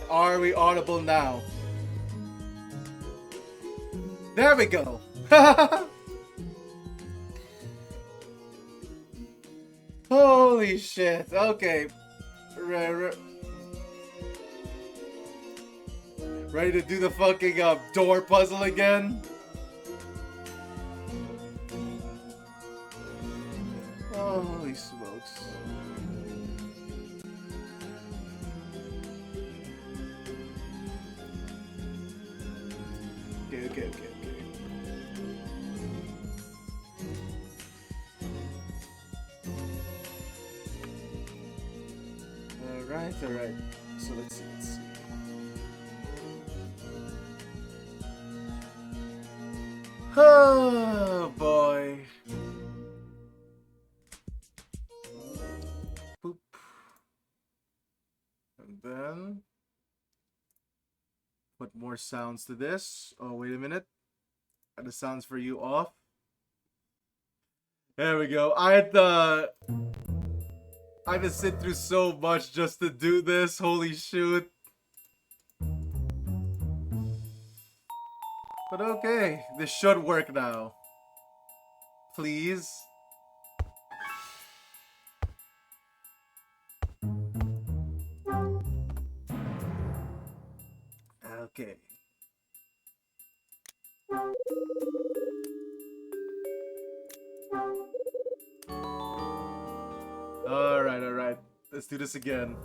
Are we audible now? There we go. Holy shit. Okay. Ready to do the fucking door puzzle again? Holy smokes. Okay. Alright. So let's see. Oh boy. Boop. And then put more sounds to this. Oh, wait a minute. Got the sounds for you off. There we go. I had to sit through so much just to do this. Holy shoot. But okay, this should work now. Please. Okay. Alright. Let's do this again.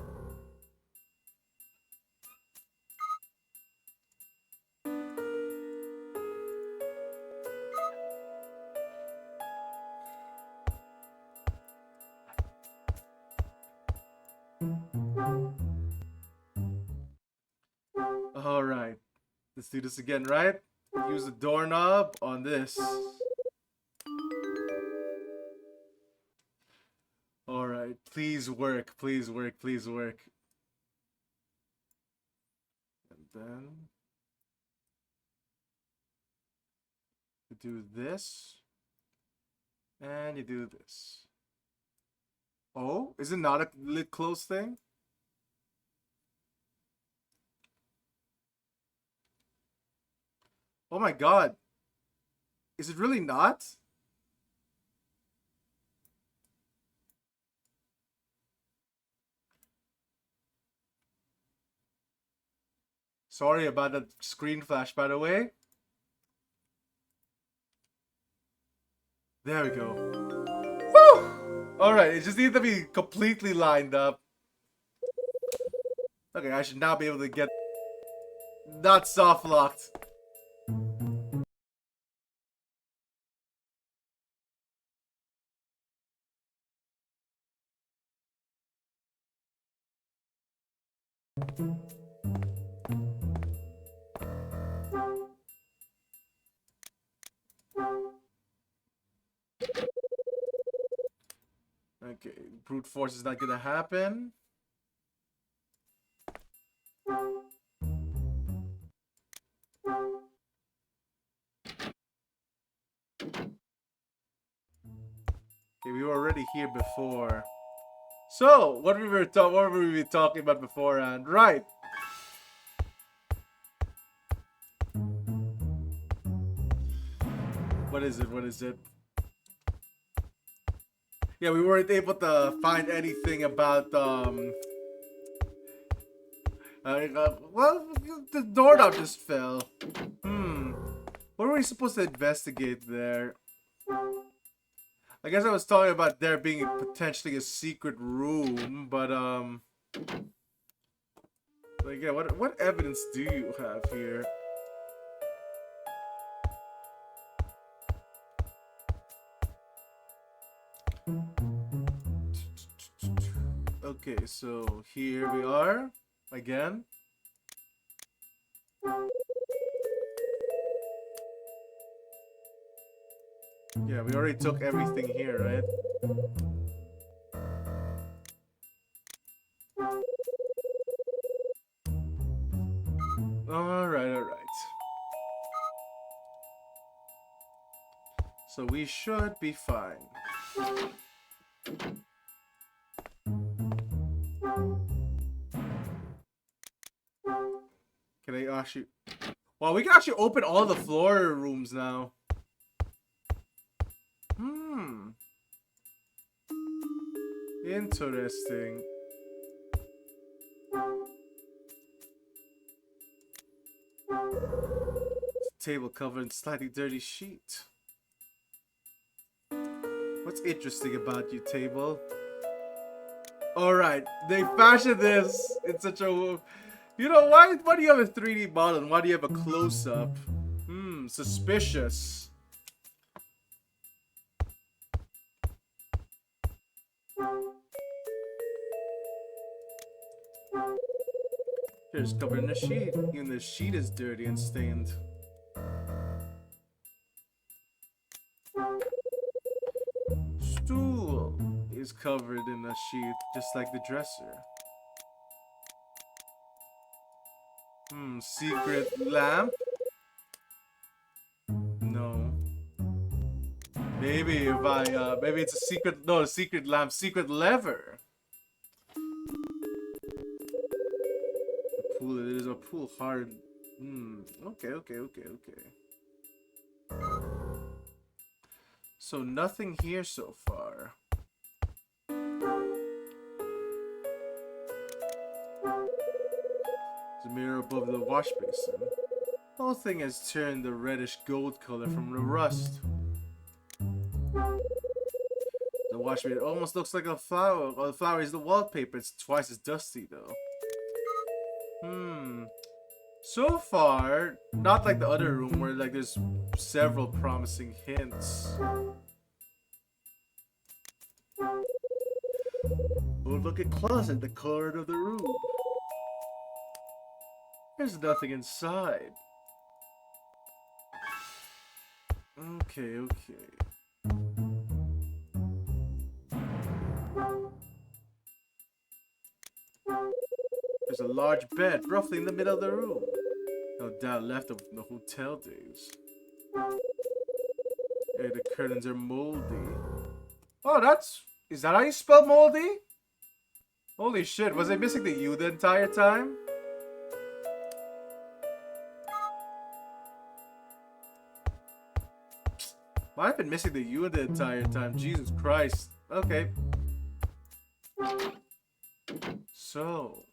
Alright. Let's do this again, right? Use the doorknob on this. Alright. Please work. And then you do this. And you do this. Oh, is it not a lid close thing? Oh my god. Is it really not? Sorry about that screen flash, by the way. There we go. Woo! Alright, it just needs to be completely lined up. Okay, I should now be able to get not soft locked. Okay, brute force is not gonna happen. Okay, we were already here before. So, what were we talking about beforehand? Right. What is it? Yeah, we weren't able to find anything about well, the doorknob just fell. What were we supposed to investigate there? I guess I was talking about there being potentially a secret room, but like, yeah, what evidence do you have here? Okay, so here we are again. Yeah, we already took everything here, right? Alright. So we should be fine. Can I actually... Wow, we can actually open all the floor rooms now. Interesting. Table covered in slightly dirty sheet. What's interesting about you, table? Alright, they fashioned this in such a... You know, why do you have a 3D model and why do you have a close-up? Suspicious. Here's covered in a sheet. Even the sheet is dirty and stained. Stool is covered in a sheet, just like the dresser. Secret lamp? No. Maybe if I, maybe it's a secret, no, a secret lamp, secret lever. The pool, it is a pool hard. Okay. So nothing here so far. The mirror above the wash basin. The whole thing has turned the reddish gold color from the rust. The wash basin almost looks like a flower. Well, the flower is the wallpaper. It's twice as dusty though. So far, not like the other room where like there's several promising hints. Oh, look at closet, the corner of the room. There's nothing inside. Okay. There's a large bed roughly in the middle of the room. No doubt left of the hotel days. Hey, the curtains are moldy. Oh, is that how you spell moldy? Holy shit, was I missing the U the entire time? I've been missing the U the entire time. Jesus Christ. Okay. So.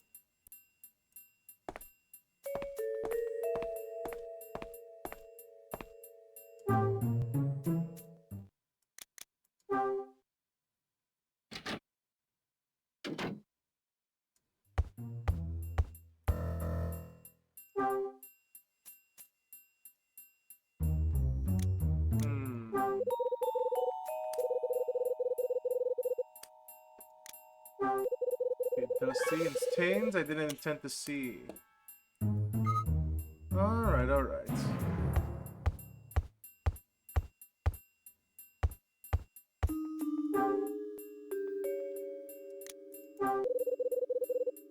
Dusty and stains I didn't intend to see. Alright.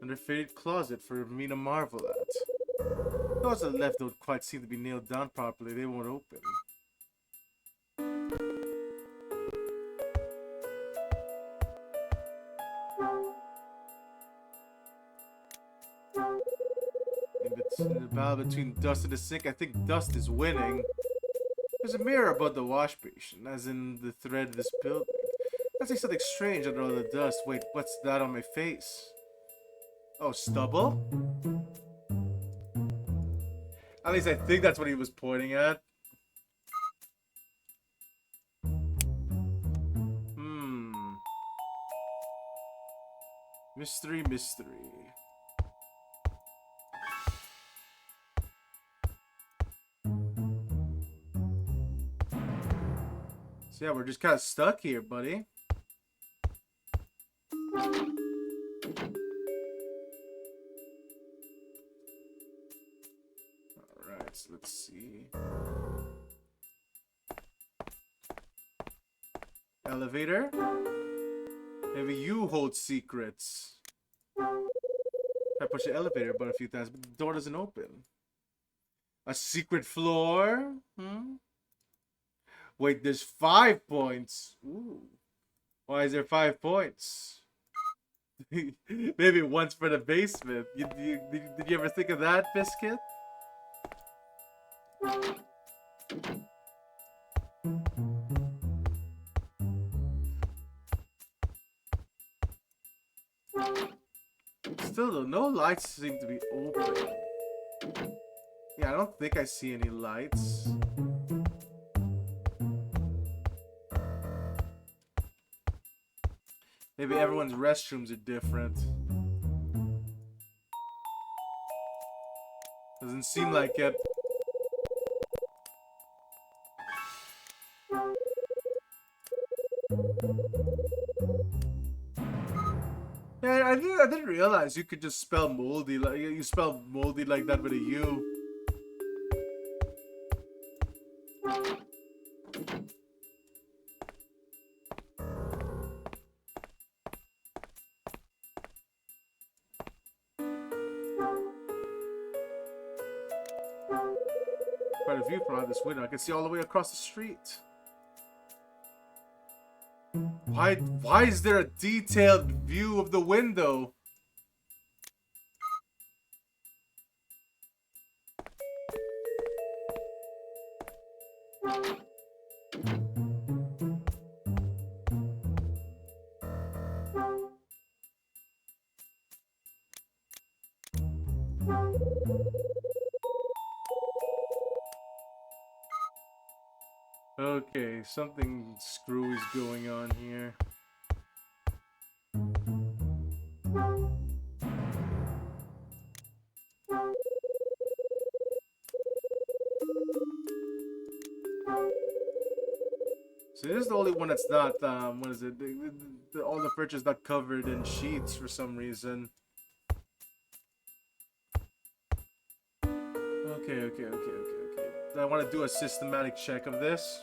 Under faded closet for me to marvel at. Those that left don't quite seem to be nailed down properly, they won't open. In the battle between Dust and the Sink, I think Dust is winning. There's a mirror above the wash basin, as in the thread of this building. I see something strange under all the dust. Wait, what's that on my face? Oh, stubble? At least I think that's what he was pointing at. Mystery. So yeah, we're just kind of stuck here, buddy. Alright, so let's see. Elevator? Maybe you hold secrets. I push the elevator button a few times, but the door doesn't open. A secret floor? Wait, there's 5 points. Ooh. Why is there 5 points? Maybe once for the basement. Did you ever think of that, Biscuit? Still though, no lights seem to be open. Yeah, I don't think I see any lights. Maybe everyone's restrooms are different. Doesn't seem like it. Yeah, I didn't realize you could just spell moldy like you spell moldy like that with a U. Quite a view from out this window. I can see all the way across the street. Why is there a detailed view of the window? Okay, something screwy is going on here. So this is the only one that's not, what is it? All the furniture's not covered in sheets for some reason. Okay. I want to do a systematic check of this.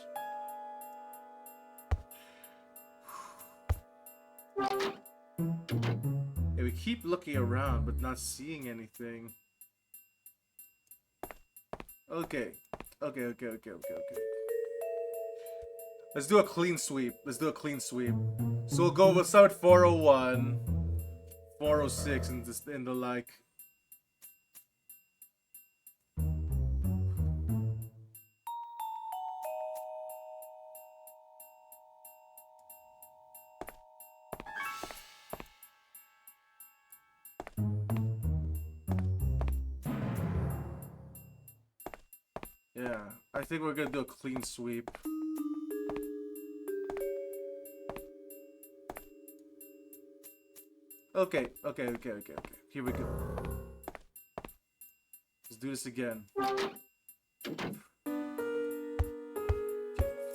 Yeah, we keep looking around, but not seeing anything. Okay. Let's do a clean sweep. So we'll start with 401, 406, and the like. Yeah, I think we're gonna do a clean sweep. Okay. Here we go. Let's do this again.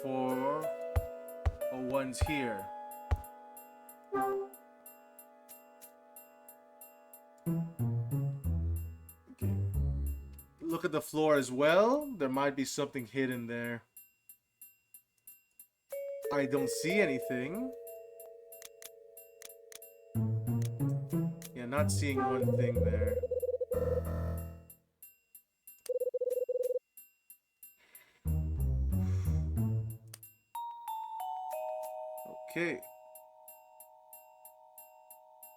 401's here. Okay. Look at the floor as well. There might be something hidden there. I don't see anything. Yeah, not seeing one thing there. Okay.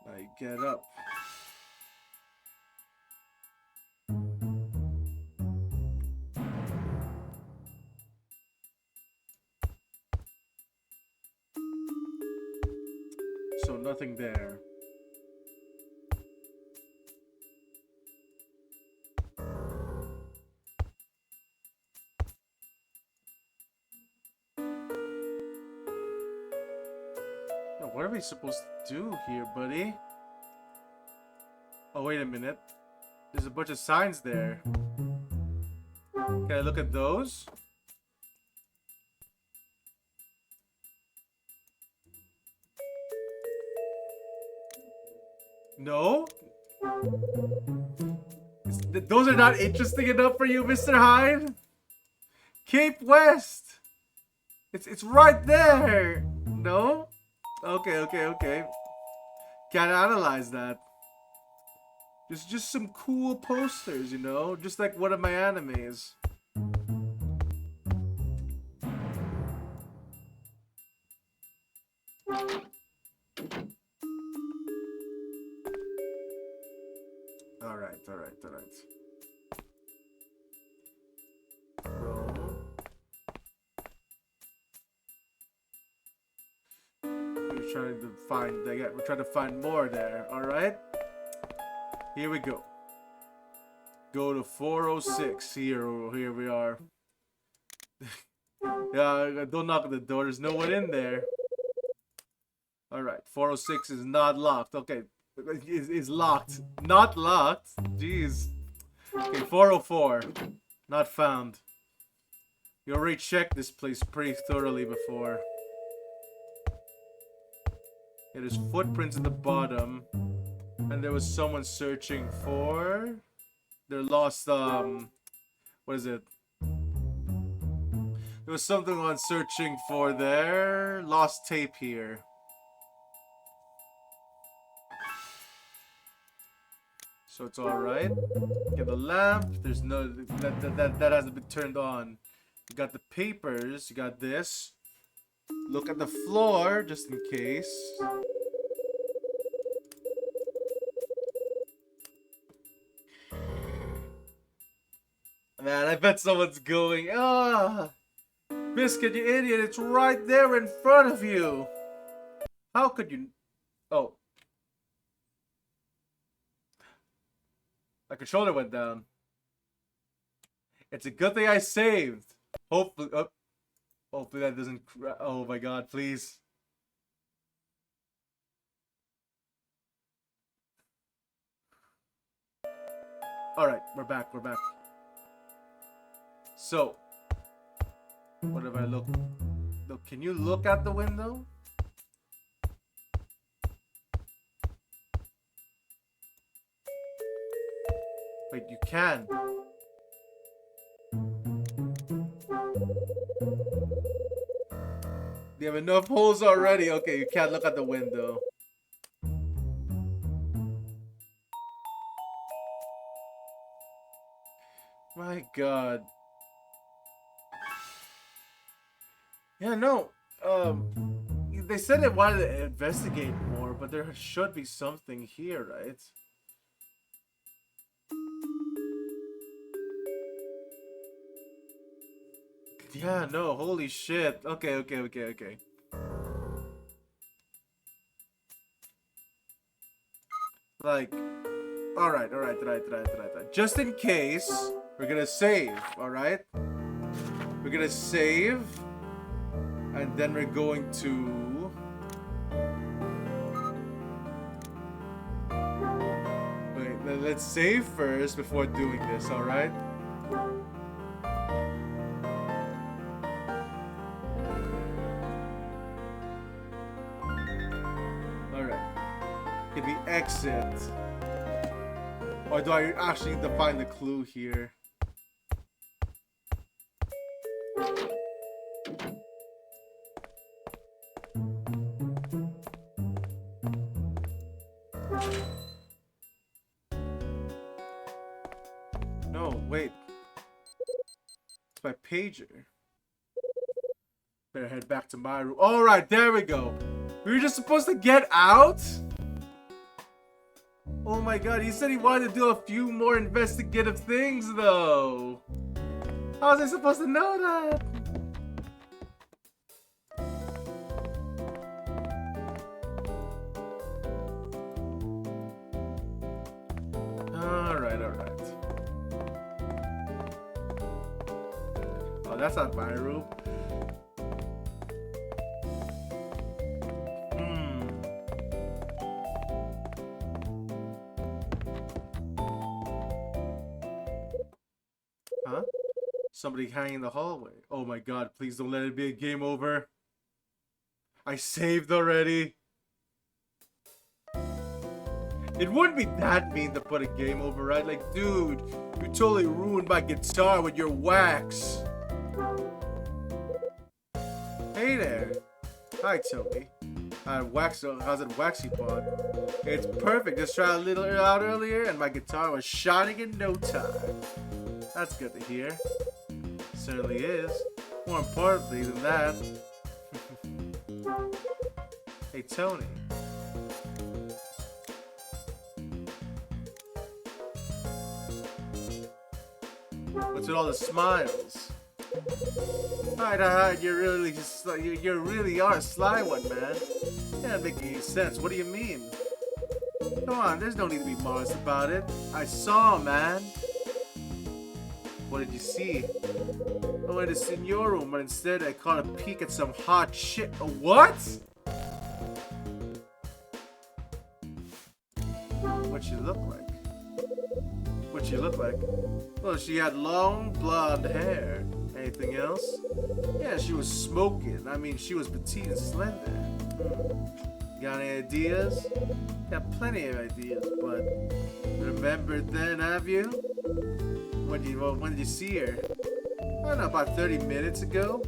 Now you get up. So nothing there. What are we supposed to do here, buddy? Oh, wait a minute. There's a bunch of signs there. Can I look at those? No? Those are not interesting enough for you, Mr. Hyde? Cape West! It's right there! No? Okay. Can't analyze that. There's just some cool posters, you know? Just like one of my animes. Alright, alright, alright. Roll. We're trying to find, we're trying to find more there, alright? Here we go. Go to 406. Here we are. Yeah, don't knock on the door. There's no one in there. Alright, 406 is not locked. Okay, is locked. Not locked. Jeez. Okay, 404. Not found. You already checked this place pretty thoroughly before. Yeah, there's footprints at the bottom. And there was someone searching for their lost, what is it? There was something on searching for their lost tape here. So it's alright. Get the lamp. There's no, that hasn't been turned on. You got the papers. You got this. Look at the floor, just in case. Man, I bet someone's going, ah! Biscuit, you idiot, it's right there in front of you! How could you... Oh. My controller went down. It's a good thing I saved. Hopefully... Oh, hopefully that doesn't... Oh my god, please. Alright, we're back, we're back. So, what if I look? Look, can you look out the window? Wait, you can. You have enough holes already. Okay, you can't look out the window. My god. Yeah, no. They said they wanted to investigate more, but there should be something here, right? Yeah, no, holy shit. Okay. Like, alright. Just in case, we're gonna save, alright? We're gonna save. And then we're going to... Wait, let's save first before doing this, alright? Alright. Can we exit? Or do I actually need to find the clue here? No, wait. It's my pager. Better head back to my room. Alright, there we go. We were just supposed to get out? Oh my god, he said he wanted to do a few more investigative things though. How was I supposed to know that? Alright. Oh, that's not my room. Huh? Somebody hanging in the hallway. Oh my god, please don't let it be a game over. I saved already. It wouldn't be that mean to put a game over, right? Like, dude, you totally ruined my guitar with your wax. Hey there. Hi, Toby. How's it waxy pod? It's perfect. Just tried a little out earlier and my guitar was shining in no time. That's good to hear. Certainly is. More importantly than that. Hey, Tony. What's with all the smiles? Hide, you really are a sly one, man. That doesn't make any sense. What do you mean? Come on, there's no need to be modest about it. I saw, man. What did you see? I wanted to sit in your room, but instead I caught a peek at some hot shit. What? What'd she look like? What'd she look like? Well, she had long blonde hair. Anything else? Yeah, she was smoking. I mean, she was petite and slender. Got any ideas? Got plenty of ideas, but remember then, have you? When did you see her? I don't know, about 30 minutes ago?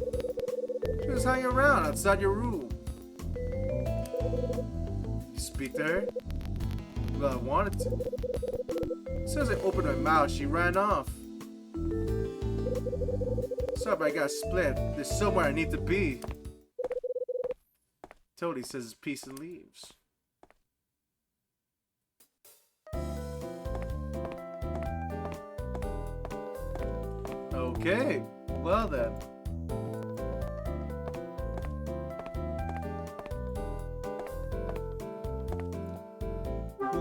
She was hanging around outside your room. You speak to her? Well, I wanted to. As soon as I opened my mouth, she ran off. Sorry, but I got split. There's somewhere I need to be. Toady says his piece and leaves. Okay, well then.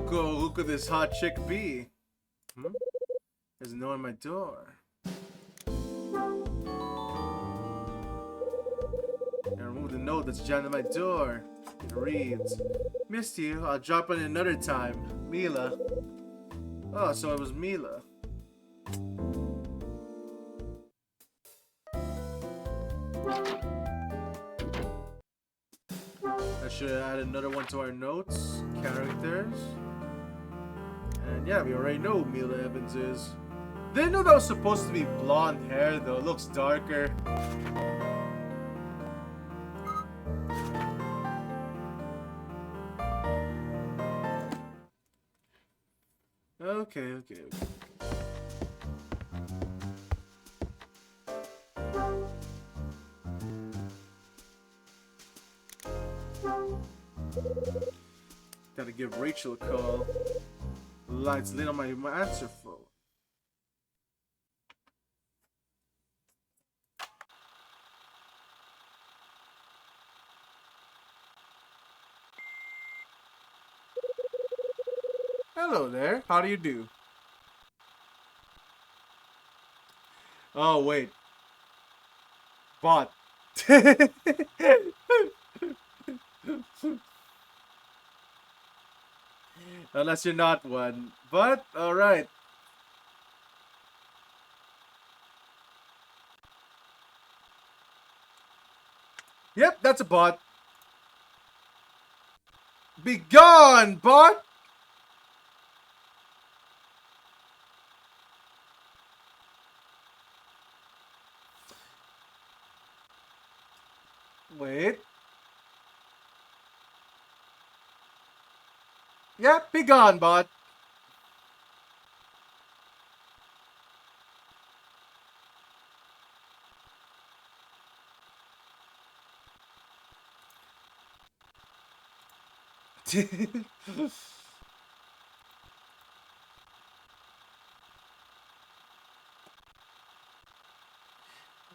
Who could this hot chick be? There's no one at my door. And remove the note that's jammed at my door. It reads, "Missed you. I'll drop in another time. Mila." Oh, so it was Mila. I should add another one to our notes. Characters. And yeah, we already know who Mila Evans is. Didn't know that was supposed to be blonde hair though. It looks darker. Okay. Gotta give Rachel a call. Lights lit on my answer phone. Hello there. How do you do? Oh, wait. Bot. Unless you're not one. But, alright. Yep, that's a bot. Be gone, bot! Wait. Yep, be gone, bot.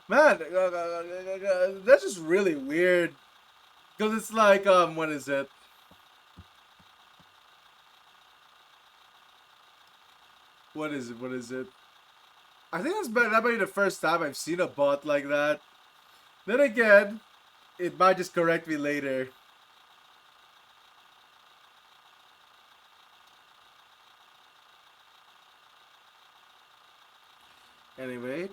Man, that's just really weird. Because it's like, what is it? What is it? I think that might be the first time I've seen a bot like that. Then again, it might just correct me later. Anyway,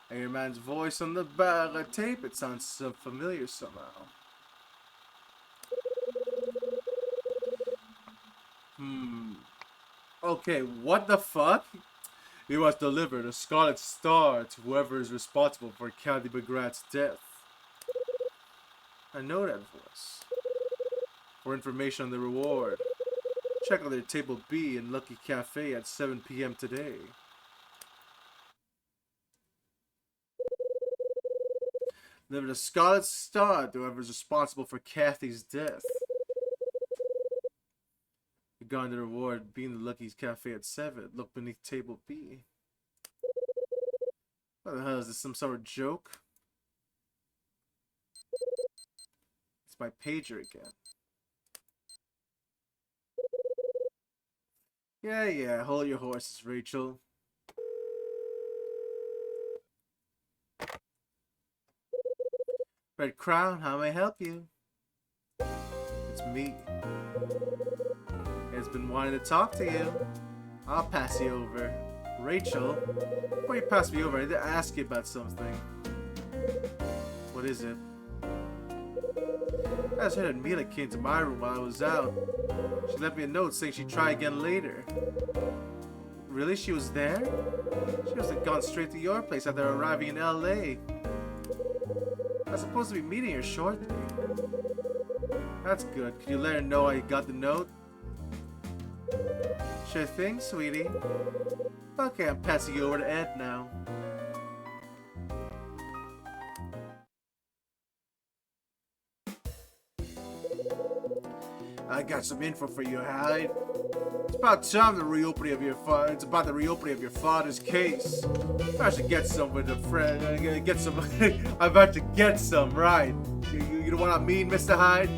I hear a man's voice on the back of tape. It sounds so familiar somehow. Okay, what the fuck? We must deliver the Scarlet Star to whoever is responsible for Candy McGrath's death. I know that voice. For information on the reward, check out their table B in Lucky Cafe at 7 p.m. today. Deliver the Scarlet Star to whoever is responsible for Kathy's death. regarding the reward being the Lucky's Cafe at 7. Look beneath table B. What the hell is this? Some sort of joke? It's my pager again. Yeah, hold your horses, Rachel. Red Crown, how may I help you? It's me. It's been wanting to talk to you. I'll pass you over. Rachel, before you pass me over, I need to ask you about something. What is it? I just heard Mila came to my room while I was out. She left me a note saying she'd try again later. Really? She was there? She must have gone straight to your place after arriving in LA. I was supposed to be meeting her shortly. That's good. Could you let her know I got the note? Sure thing, sweetie. Okay, I'm passing you over to Ed now. I got some info for you, Hyde. It's about time the reopening of your it's about the reopening of your father's case. I should get some with a friend. I'm gonna get some. I'm about to get some, right? You know what I mean, Mr. Hyde?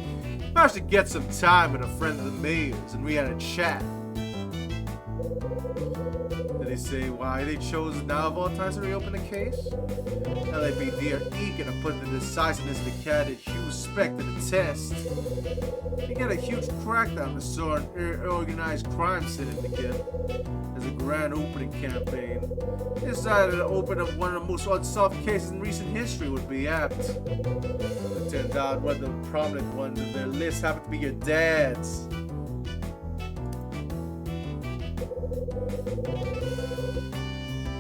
I should get some time with a friend of the mayor's, and we had a chat. Did they say why they chose now of all times to reopen the case? LAPD are eager to put the decisiveness of the candidate Hugh Speck to the test. They get a huge crackdown to sort an organized crime syndicate as a grand opening campaign. They decided to open up one of the most unsolved cases in recent history would be apt. It turned out one of the prominent ones on their list happened to be your dad's.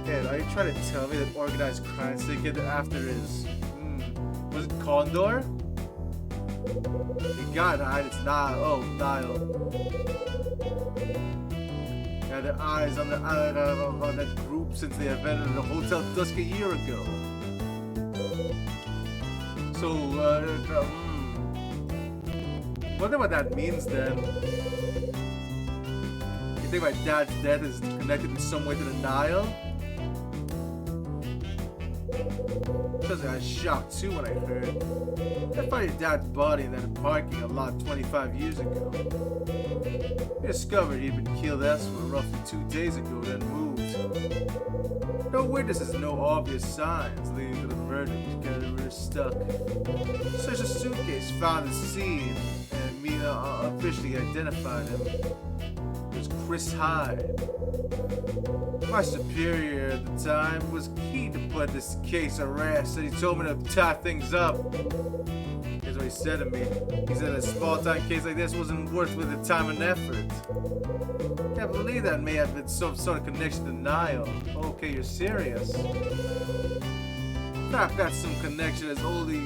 Ed, are you trying to tell me that organized crime syndicate after his was it Condor? You got it, it's Nile. Oh, Nile. Yeah, their eyes on that group since they invented the Hotel Dusk a year ago. So, wonder what that means then. You think my dad's death is connected in some way to the Nile? Because I was shocked too when I heard. I found your dad's body in that parking lot 25 years ago. We discovered he'd been killed elsewhere roughly 2 days ago, then moved. No witnesses, no obvious signs leading to the murder. We're stuck. Search a suitcase found at the scene, and Mina officially identified him. It was Chris Hyde. My superior at the time was keen to put this case at rest, and he told me to tie things up. Here's what he said to me. He said a small-time case like this wasn't worth with the time and effort. Can't believe that may have been some sort of connection to Nile. Okay, you're serious. In fact, that's some connection has only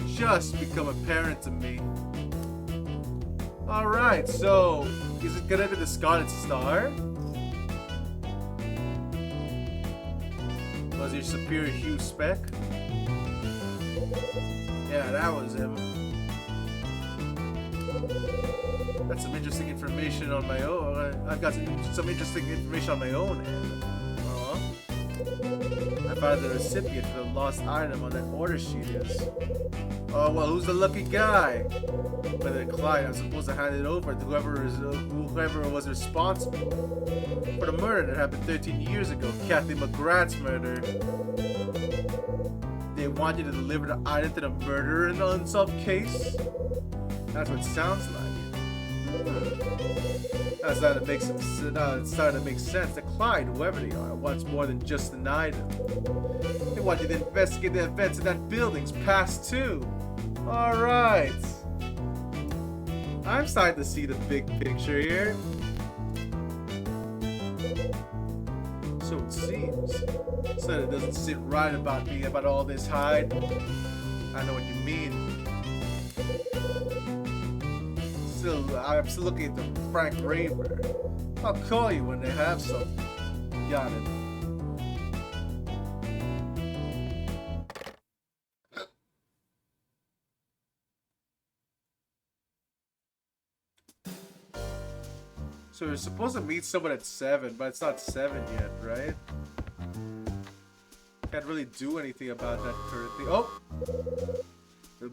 just become apparent to me. Alright, so is it connected to Scarlet Star? Was your superior Hugh Speck? Yeah, that was him. That's some interesting information on my own. I've got some interesting information on my own end. I found the recipient for the lost item on that order sheet is. Oh, well, who's the lucky guy? By the client, I'm supposed to hand it over to whoever was responsible for the murder that happened 13 years ago, Kathy McGrath's murder. They want you to deliver the item to the murderer in the unsolved case? That's what it sounds like. That's starting to make it's starting to make sense. The client, whoever they are, wants more than just an item. They want you to investigate the events in that building's past too. Alright. I'm starting to see the big picture here. So it seems. So it doesn't sit right about me about all this, Hyde. I know what you mean. I'm still looking at the Frank Raver. I'll call you when they have something. Got it. So we're supposed to meet someone at 7, but it's not 7 yet, right? Can't really do anything about that currently. Oh!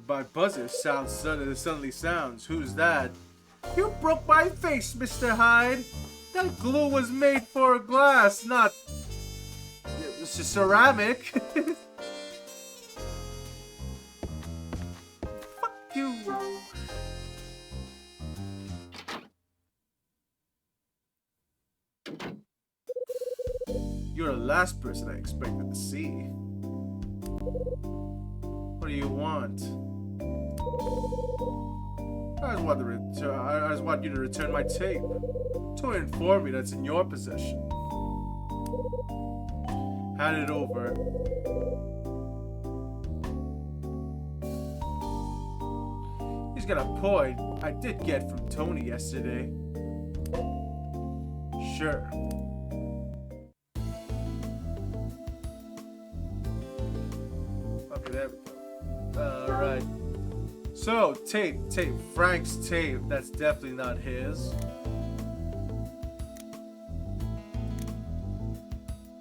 My buzzer suddenly sounds. Who's that? You broke my face, Mr. Hyde! That glue was made for glass, not... This is ceramic. Fuck you! You're the last person I expected to see. What do you want? I just want you to return my tape. Tony informed me that it's in your possession. Hand it over. He's got a point. I did get from Tony yesterday. Sure. Okay, there we go. Alright. So, tape. Frank's tape. That's definitely not his.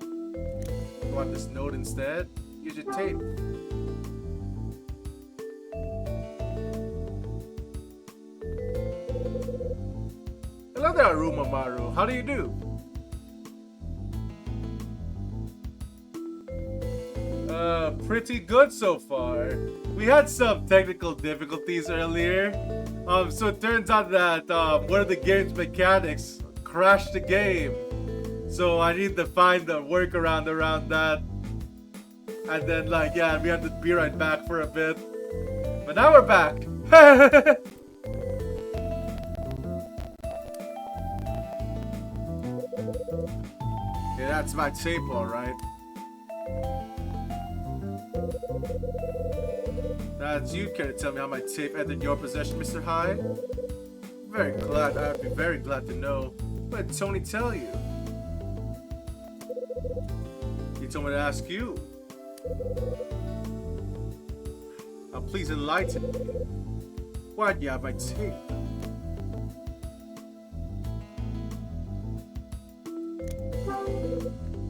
You want this note instead? Use your tape. Hello there, Arumaru. How do you do? Pretty good so far. We had some technical difficulties earlier. So it turns out that one of the game's mechanics crashed the game. So I need to find a workaround around that. And then like, yeah, we had to be right back for a bit. But now we're back. Yeah, that's my tape, alright. That's you care to tell me how my tape entered your possession, Mr. Hyde? Very glad. I'd be very glad to know. What did Tony tell you? He told me to ask you. Now please enlighten me. Why'd you have my tape?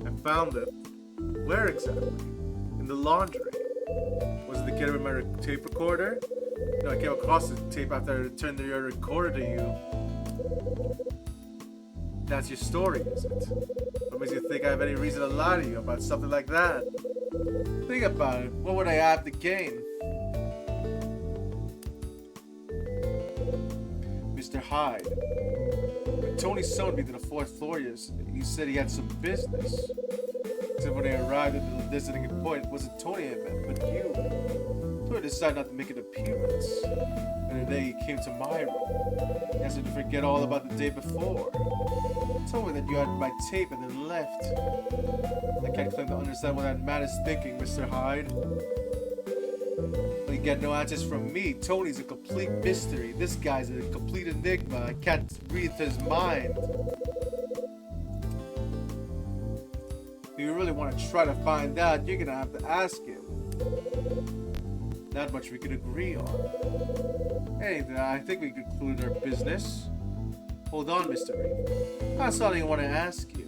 I found it. Where exactly? In the laundry. Was it the kid with my tape recorder? No, I came across the tape after I returned your recorder to you. That's your story, is it? What makes you think I have any reason to lie to you about something like that? Think about it. What would I have to gain? Mr. Hyde. When Tony summoned me to the 4th floor yesterday, he said he had some business. Except when they arrived at the visiting point, it wasn't Tony I met, but you. Tony decided not to make an appearance. And the day he came to my room, he asked me to forget all about the day before. He told me that you had my tape and then left. I can't claim to understand what that man is thinking, Mr. Hyde. But you get no answers from me. Tony's a complete mystery. This guy's a complete enigma. I can't read his mind. If you really want to try to find out, you're gonna have to ask him. Not much we could agree on. Hey, I think we concluded our business. Hold on, Mr. Reed. I saw I want to ask you.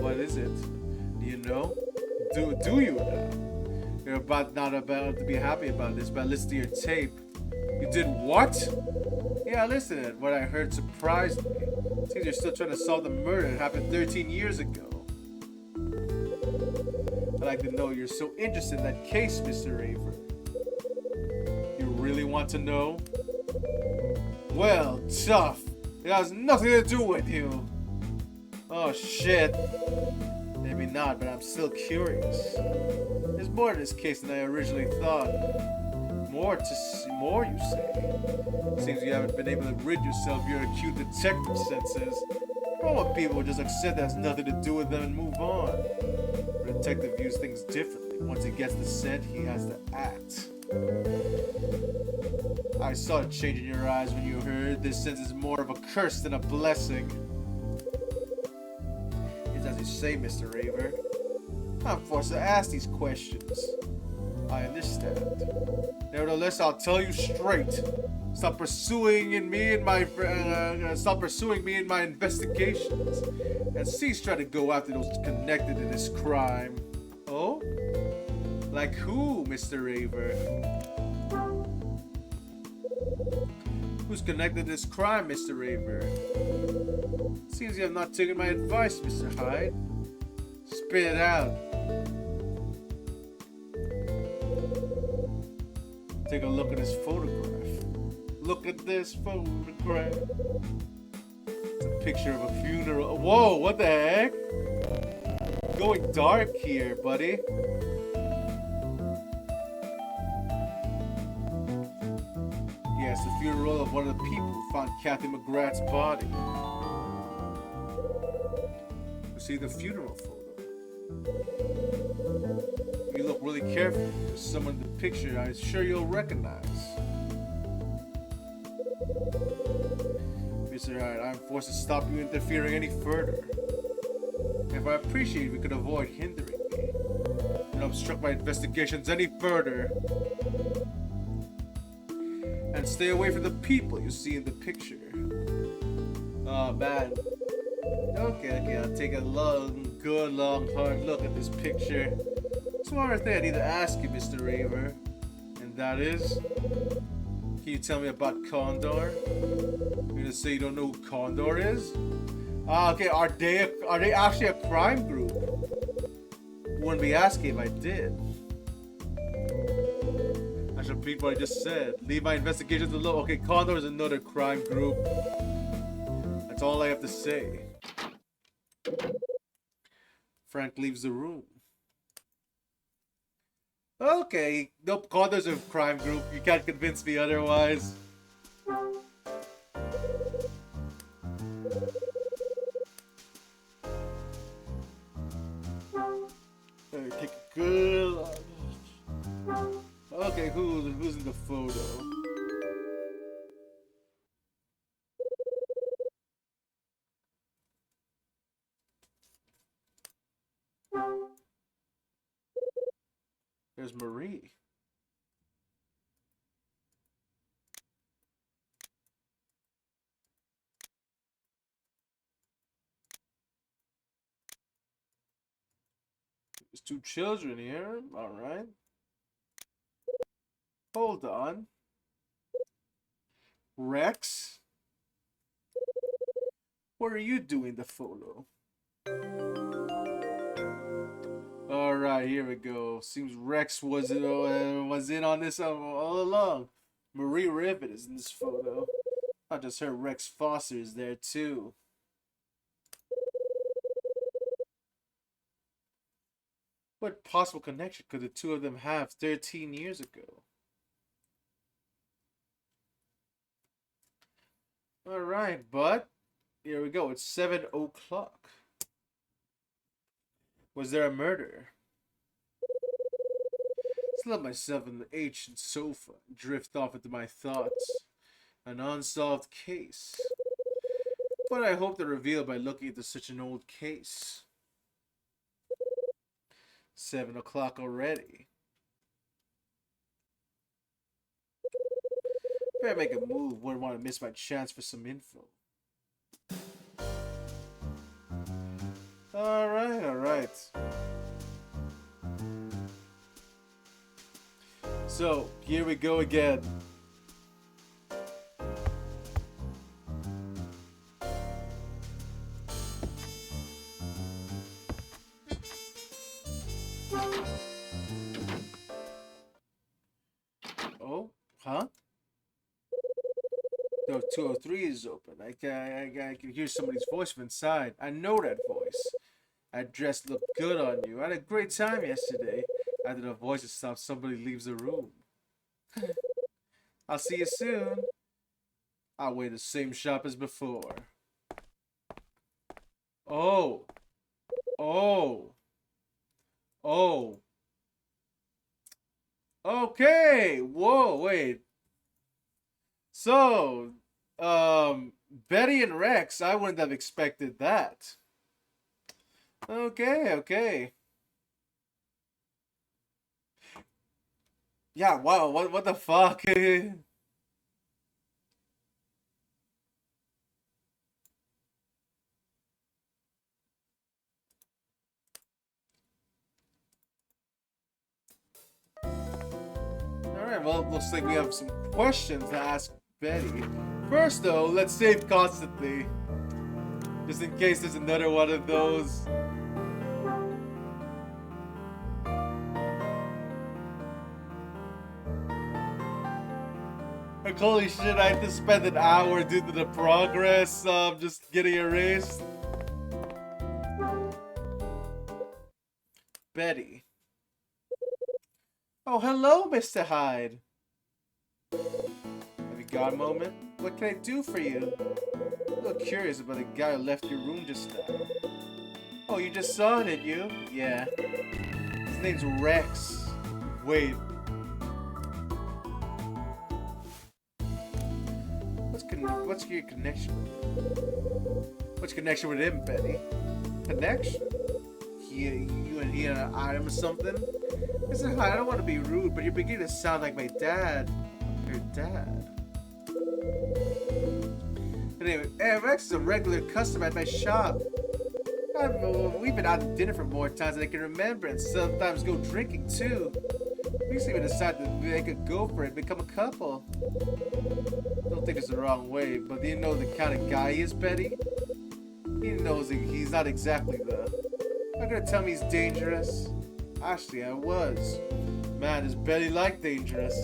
What is it? Do you know? Do you know? You're not about to be happy about this, but listen to your tape. You did what? Yeah, listen to it. What I heard surprised me. Seems you're still trying to solve the murder that happened 13 years ago. I'd like to know you're so interested in that case, Mr. Avery. You really want to know? Well, tough. It has nothing to do with you. Oh, shit. Maybe not, but I'm still curious. There's more to this case than I originally thought. More, you say? Seems you haven't been able to rid yourself of your acute detective senses. Normal people would just accept that has nothing to do with them and move on. The detective views things differently. Once he gets the scent, he has to act. I saw a change in your eyes when you heard this sense is more of a curse than a blessing. It's as you say, Mr. Raver. I'm forced to ask these questions. I understand. Nevertheless, I'll tell you straight. Stop pursuing me and my stop pursuing me in my investigations, and cease trying to go after those connected to this crime. Oh, like who, Mr. Raver? Who's connected to this crime, Mr. Raver? Seems you have not taken my advice, Mr. Hyde. Spit it out. Take a look at this photograph. Look at this photograph. It's a picture of a funeral. Whoa, what the heck? Going dark here, buddy. Yes, the funeral of one of the people who found Kathy McGrath's body. You see the funeral photo. You look really carefully. There's someone in the picture I'm sure you'll recognize. Mr. Hyde, I'm forced to stop you interfering any further. If I appreciate if we could avoid hindering me and obstruct my investigations any further. And stay away from the people you see in the picture. Oh man. Okay, I'll take a good long hard look at this picture. There's one more thing I need to ask you, Mr. Raver. And that is, can you tell me about Condor? You're gonna say you don't know who Condor is? Okay, are they actually a crime group? Wouldn't be asking if I did. I should repeat what I just said. Leave my investigations alone. Okay, Condor is another crime group. That's all I have to say. Frank leaves the room. Okay, nope, Condor's a crime group. You can't convince me otherwise. Take a good look. Okay, who's in the photo? There's Marie. There's two children here. Alright. Hold on. Rex? What are you doing in the photo? Alright, here we go. Seems Rex was in on this all along. Marie Rivet is in this photo. Not just her, Rex Foster is there too. What possible connection could the two of them have 13 years ago? Alright, but here we go. It's 7 o'clock. Was there a murder? Just let myself on the ancient sofa drift off into my thoughts. An unsolved case. But I hope to reveal by looking into such an old case. 7 o'clock already. Better make a move. Wouldn't want to miss my chance for some info. Alright. So, here we go again. Oh, huh? Door 203 is open. I can hear somebody's voice from inside. I know that voice. That dress looked good on you. I had a great time yesterday. After the voices stop, somebody leaves the room. I'll see you soon. I'll wear the same shop as before. Oh. Okay. Whoa, wait. So, Betty and Rex, I wouldn't have expected that. Okay. Yeah, wow, what the fuck? Alright, well, it looks like we have some questions to ask Betty. First, though, let's save constantly. Just in case there's another one of those. Like, holy shit, I have to spend an hour due to the progress of just getting erased. Betty. Oh, hello, Mr. Hyde. Have you got a moment? What can I do for you? I'm a little curious about the guy who left your room just now. Oh, you just saw it, didn't you? Yeah. His name's Rex. Wait. What's your connection with him? What's your connection with him, Betty? Connection? You and he an item or something? Listen, I don't want to be rude, but you're beginning to sound like my dad. Your dad? Anyway, Rex is a regular customer at my shop. We've been out to dinner for more times than I can remember, and sometimes go drinking too. We used to even decide that they could go for it and become a couple. Don't think it's the wrong way, but do you know the kind of guy he is, Betty? He knows he's not exactly the... Not gonna tell me he's dangerous. Actually, I was. Man, is Betty like dangerous?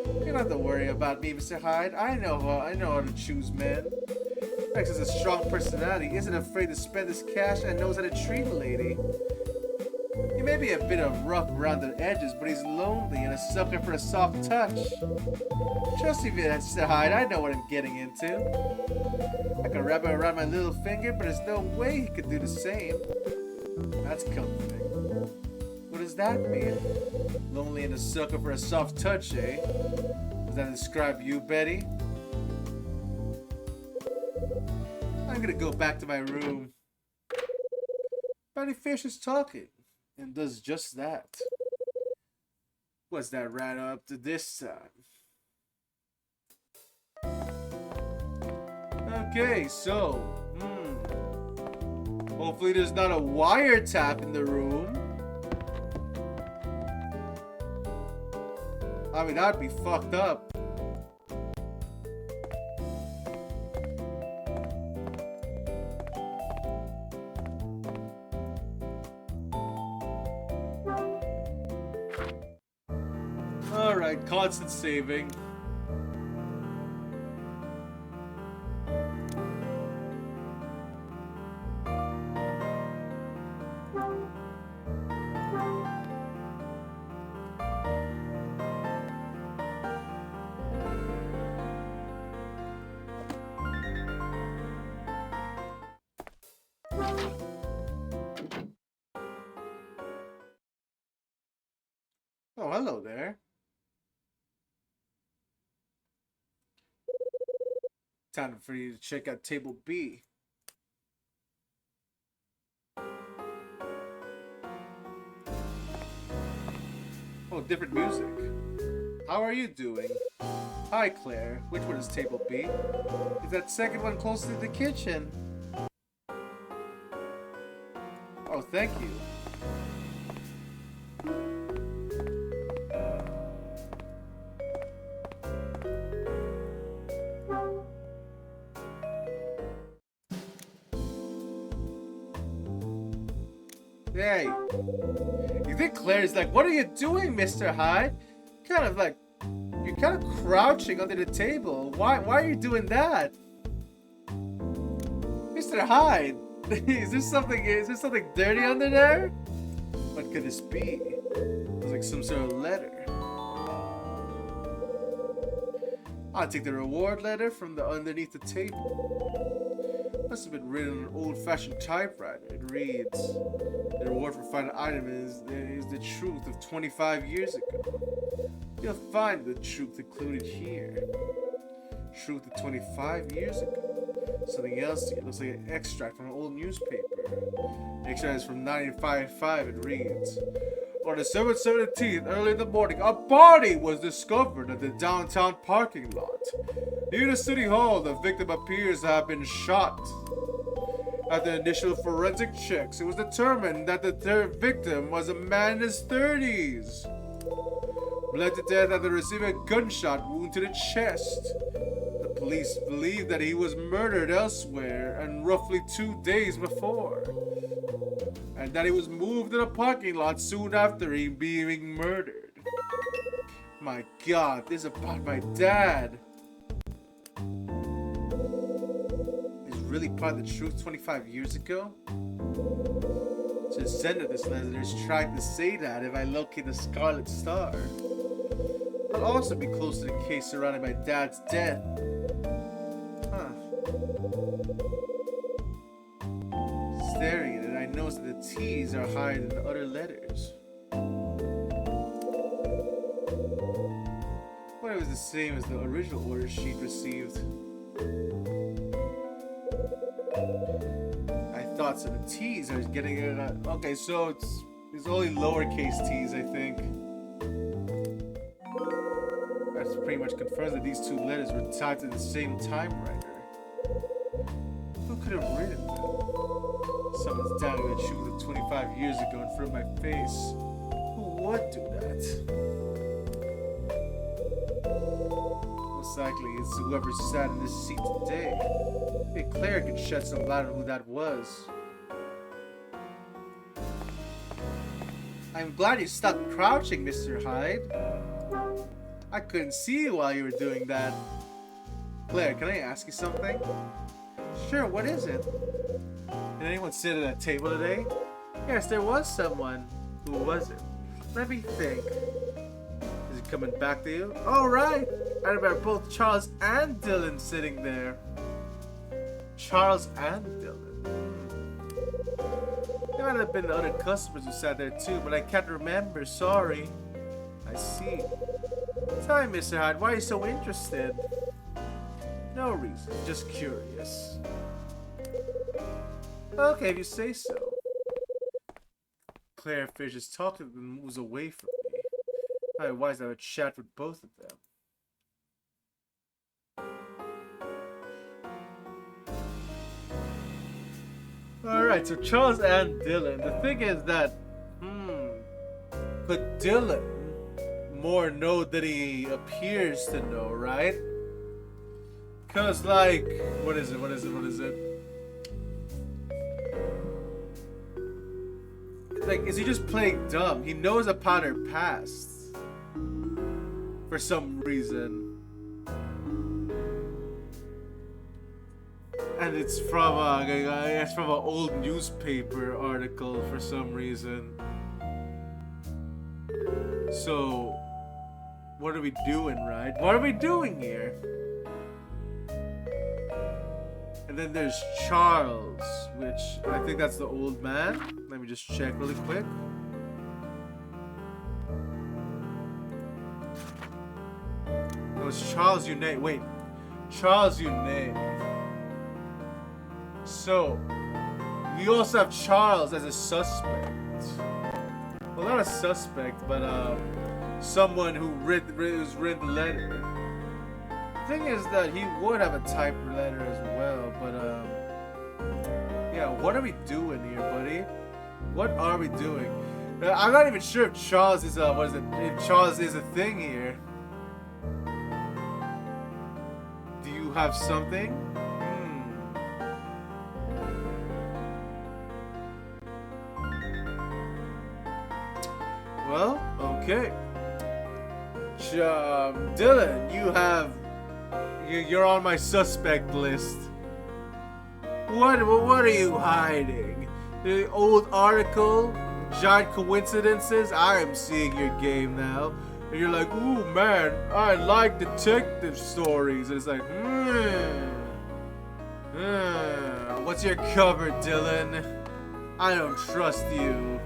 You don't have to worry about me, Mr. Hyde. I know how to choose men. Rex has a strong personality, isn't afraid to spend his cash, and knows how to treat a lady. He may be a bit of rough around the edges, but he's lonely and a sucker for a soft touch. Trust me, Mr. Hyde, I know what I'm getting into. I can wrap it around my little finger, but there's no way he could do the same. That's comforting. What does that mean? Lonely and a sucker for a soft touch, eh? Does that describe you, Betty? I'm gonna go back to my room. Betty Fish is talking, and does just that. What's that rat up to this time? Okay, so, hopefully there's not a wiretap in the room. I mean, that'd be fucked up. Alright, constant saving. Oh, hello there. Time for you to check out Table B. Oh, different music. How are you doing? Hi, Claire. Which one is Table B? Is that second one close to the kitchen? Oh, thank you. Hey, you think Claire's like, what are you doing, Mr. Hyde? Kind of like, you're kind of crouching under the table. Why are you doing that? Mr. Hyde, is there something dirty under there? What could this be? It's like some sort of letter. I'll take the reward letter from the underneath the table. Must have been written on an old-fashioned typewriter. It reads, "The reward for finding an item is the truth of 25 years ago. You'll find the truth included here. Truth of 25 years ago. Something else here. Looks like an extract from an old newspaper. The extract is from 1955. It reads, on December 17th, early in the morning, a body was discovered in the downtown parking lot. Near the city hall, the victim appears to have been shot. After initial forensic checks, it was determined that the third victim was a man in his 30s. bled to death after receiving a gunshot wound to the chest. The police believe that he was murdered elsewhere and roughly 2 days before, and that he was moved in a parking lot soon after him being murdered. My God, this is about my dad. Is really part of the truth 25 years ago? To the sender of this letter is trying to say that if I locate the Scarlet Star, I'll also be close to the case surrounding my dad's death. Huh. Staring at it, I notice that the T's are higher than the other letters. But it was the same as the original order sheet received. I thought so. The T's are getting okay, so it's only lowercase t's, I think. That pretty much confirms that these two letters were typed in the same typewriter. Who could have written them? Someone's doubting the truth of 25 years ago in front of my face. Who would do that? Most likely it's whoever sat in this seat today. Hey, Claire could shed some light on who that was. I'm glad you stopped crouching, Mr. Hyde. I couldn't see you while you were doing that. Claire, can I ask you something? Sure, what is it? Did anyone sit at that table today? Yes, there was someone. Who was it? Let me think. Is it coming back to you? All right. I remember both Charles and Dylan sitting there. Charles and Dylan. There might have been other customers who sat there too, but I can't remember. Sorry. I see. Tell me, Mr. Hyde, why are you so interested? No reason, just curious. Okay, if you say so. Claire finishes talking and moves away from me. I wise to have a chat with both of them. Alright, so Charles and Dylan. The thing is that, but Dylan more know that he appears to know, right? Cause like, what is it? Like, is he just playing dumb? He knows about her past. For some reason. And it's from an old newspaper article for some reason. So, what are we doing, right? What are we doing here? And then there's Charles, which I think that's the old man. Let me just check really quick. It was Charles Unet. Wait, Charles Unet. So, we also have Charles as a suspect. Well, not a suspect, but someone who's written the letter. The thing is that he would have a typed letter as well, but yeah, what are we doing here, buddy? What are we doing? I'm not even sure if Charles is if Charles is a thing here. Do you have something? Well, okay. Dylan, you're on my suspect list. What are you hiding? The old article, giant coincidences. I am seeing your game now, and you're like, ooh man, I like detective stories. And it's like, what's your cover, Dylan? I don't trust you.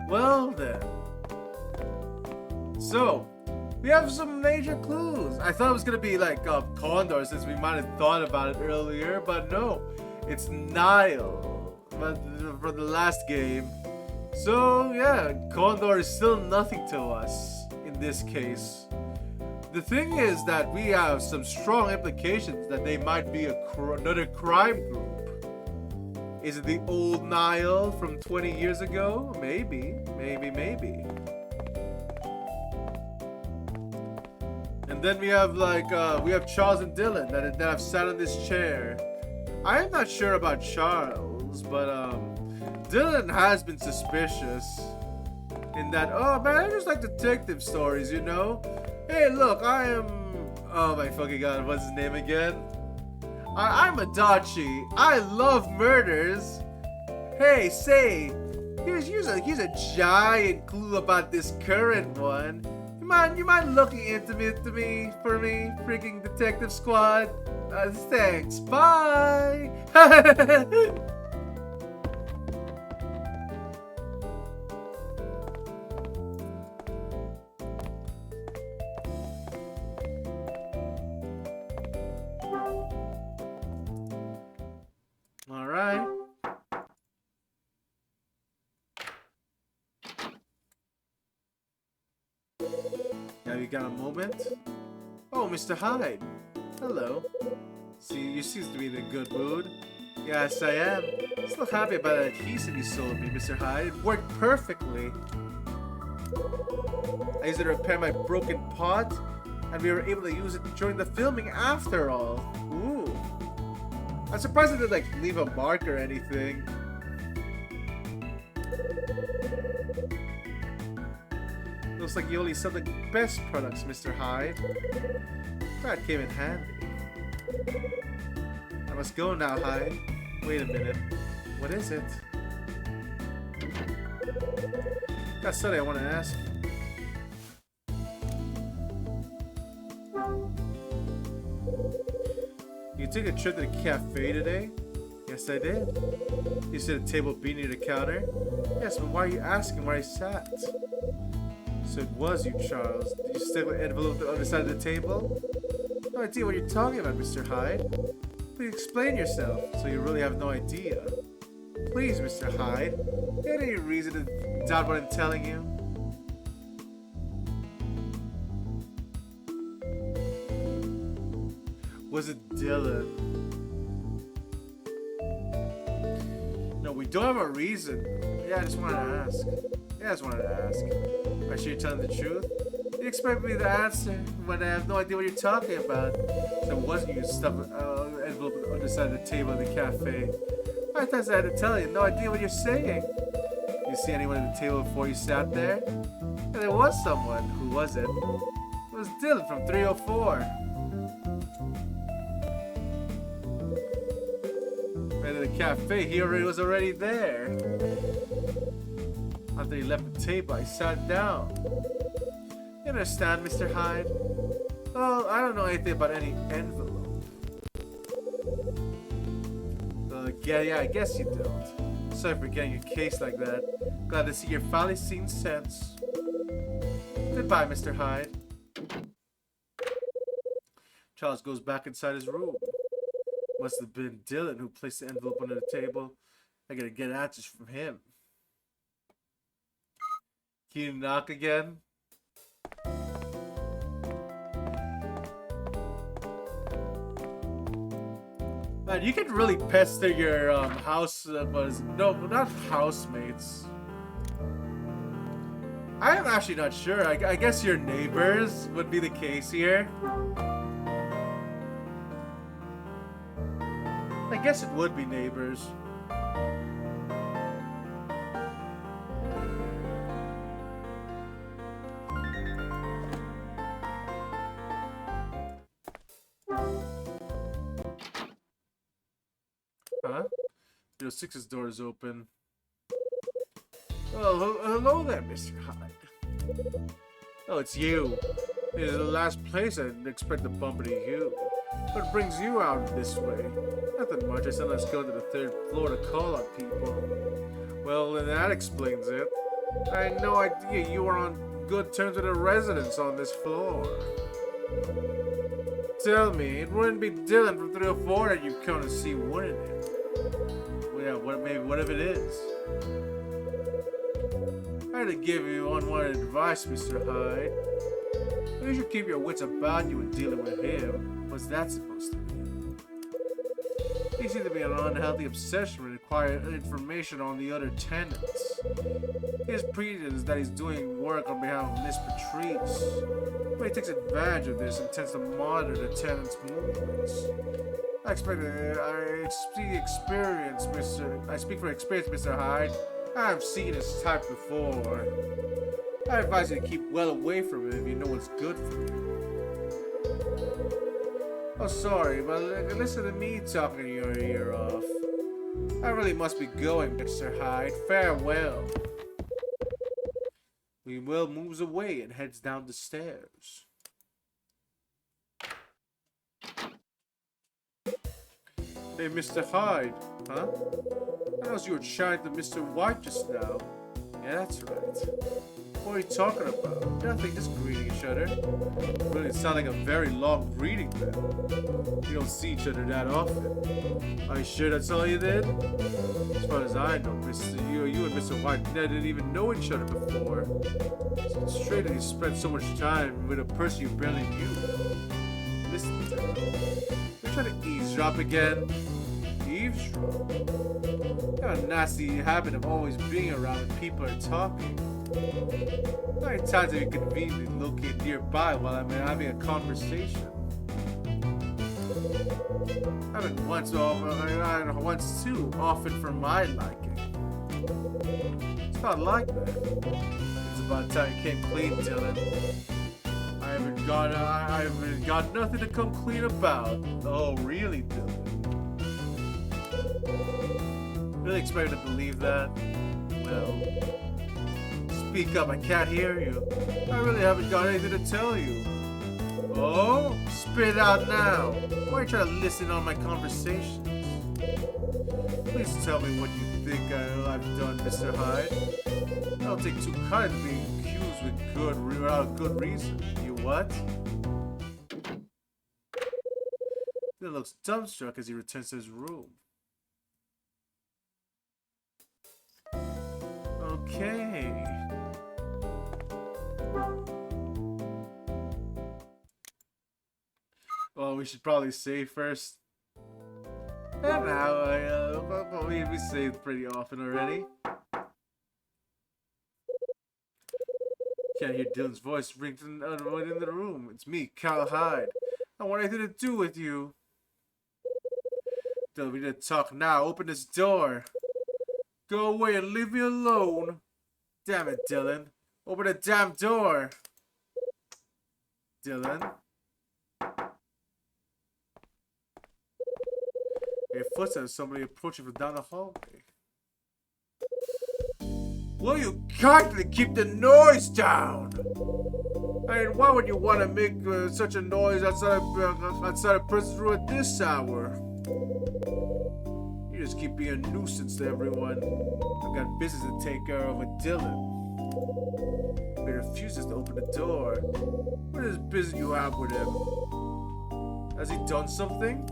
Well then. So, we have some major clues. I thought it was gonna be like Condor, since we might have thought about it earlier, but no. It's Niall. from the last game. So yeah, Condor is still nothing to us in this case. The thing is that we have some strong implications that they might be another crime group. Is it the old Nile from 20 years ago? Maybe. And then we have Charles and Dylan that have sat in this chair. I am not sure about Charles, but Dylan has been suspicious in that, oh man, I just like detective stories, you know? Hey, look, I am, oh my fucking god, what's his name again? I'm Adachi. I love murders. Hey, say, here's a giant clue about this current one. You mind looking into me for me, freaking detective squad? Thanks. Bye. All right. Have you got a moment? Oh, Mr. Hyde. Hello. See, you seem to be in a good mood. Yes, I am. Still happy about that adhesive you sold me, Mr. Hyde. It worked perfectly. I used it to repair my broken pot, and we were able to use it during the filming after all. Ooh. I'm surprised it didn't, like, leave a mark or anything. Looks like you only sell the best products, Mr. Hyde. That came in handy. I must go now, Hyde. Wait a minute. What is it? Got something I want to ask you. You took a trip to the cafe today? Yes, I did. You said a table B near the counter? Yes, but why are you asking where I sat? So it was you, Charles. Did you stick an envelope on the other side of the table? No idea what you're talking about, Mr. Hyde. Please explain yourself, so you really have no idea. Please, Mr. Hyde. Do you have any reason to doubt what I'm telling you? Was it Dylan? No, we don't have a reason. Yeah, I just wanted to ask. Are you sure you're telling the truth? You expect me to answer when I have no idea what you're talking about. So it wasn't you stuff envelope on the other side of the table in the cafe. I thought I had to tell you, no idea what you're saying. You see anyone at the table before you sat there? Yeah, there was someone. Who was it? It was Dylan from 304. Right at the cafe, he was already there. After he left the table, I sat down. You understand, Mr. Hyde? Well, I don't know anything about any envelope. Yeah, I guess you don't. Sorry for getting your case like that. Glad to see you're finally seen sense. Goodbye, Mr. Hyde. Charles goes back inside his room. Must have been Dylan who placed the envelope under the table. I gotta get answers from him. Can you knock again? Man, you can really pester your not housemates. I am actually not sure. I guess your neighbors would be the case here. I guess it would be neighbors. Huh? 06's door is open. Oh, hello there, Mr. Hyde. Oh, it's you. This is the last place I didn't expect to bump into you. What brings you out this way? Nothing much. I sometimes go to the 3rd floor to call on people. Well, then that explains it. I had no idea you were on good terms with the residents on this floor. Tell me, it wouldn't be Dylan from 304 that you've come to see, wouldn't it? Yeah, what if it is? I had to give you unwanted advice, Mr. Hyde. You should keep your wits about you when dealing with him. What's that supposed to mean? He seems to be an unhealthy obsession with acquiring information on the other tenants. His pretense is that he's doing work on behalf of Miss Patrice, but he takes advantage of this and tends to monitor the tenants' movements. I speak for experience, Mr. Hyde. I have seen his type before. I advise you to keep well away from him if you know what's good for you. Oh, sorry, but listen to me talking your ear off. I really must be going, Mr. Hyde. Farewell. Will moves away and heads down the stairs. Hey, Mr. Hyde, huh? I noticed you were chatting to Mr. White just now. Yeah, that's right. What are you talking about? Nothing, just greeting each other. Really sound like a very long greeting then. We don't see each other that often. Are you sure that's all you did? As far as I know, you and Mr. White didn't even know each other before. It's strange that you spent so much time with a person you barely knew. Listen to them. You're trying to eavesdrop again? Eavesdrop? You have a nasty habit of always being around when people are talking. How many times have you conveniently located nearby while I'm having a conversation? I haven't once too often for my liking. It's not like that. It's about time you came clean, Dylan. I haven't got nothing to come clean about. Oh, really, Dylan? Really expect me to believe that? Well, speak up, I can't hear you. I really haven't got anything to tell you. Oh? Spit it out now. Why are you trying to listen on my conversations? Please tell me what you think I've done, Mr. Hyde. I don't take too kind to being accused without good reason. You what? He looks dumbstruck as he returns to his room. Okay. Well, we should probably save first. And now, we saved pretty often already. Can't hear Dylan's voice ring from in the room. It's me, Cal Hyde. I want anything to do with you. Dylan, we need to talk now. Open this door. Go away and leave me alone. Damn it, Dylan. Open the damn door. Dylan. A footstep of somebody approaching from down the hallway. Will you kindly keep the noise down? I mean, why would you want to make such a noise outside of prison room at this hour? You just keep being a nuisance to everyone. I've got business to take care of with Dylan. He refuses to open the door. What is business you have with him? Has he done something?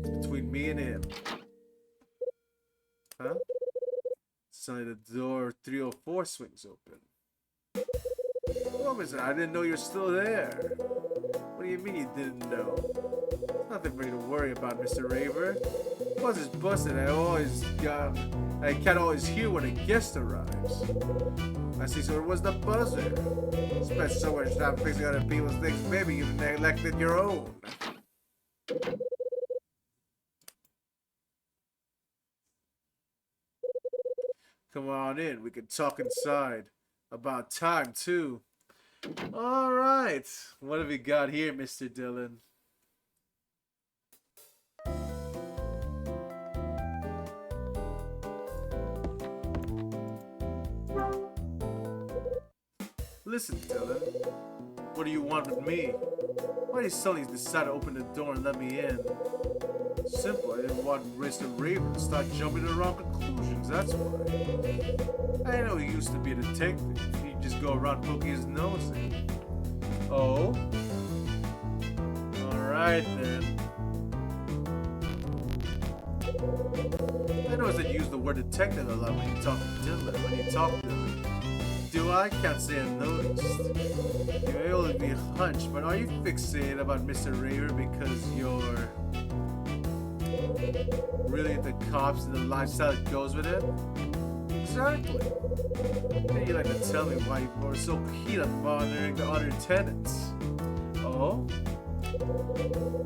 It's between me and him. Huh? Suddenly the door 304 swings open. What was it? I didn't know you're still there. What do you mean you didn't know? Nothing for you to worry about, Mr. Raver. Buzz is busted. I can't always hear when a guest arrives. I see, so it was the buzzer. Spent so much time fixing other people's things, maybe you've neglected your own. Come on in, we can talk inside. About time, too. Alright, what have we got here, Mr. Dylan? Listen, Dylan. What do you want with me? Why do you suddenly decide to open the door and let me in? Simple, I didn't want Mr. Raven to start jumping to the wrong conclusions, that's why. I know he used to be a detective. He'd just go around poking his nose in. Oh? Alright then. word detective a lot when you talk to Dylan. When you talk to him. Do I? Can't say I noticed. You may only be a hunch, but are you fixated about Mr. Raver because you're really into cops and the lifestyle that goes with it? Exactly. Then you like to tell me why you were so keen on monitoring the other tenants. Oh?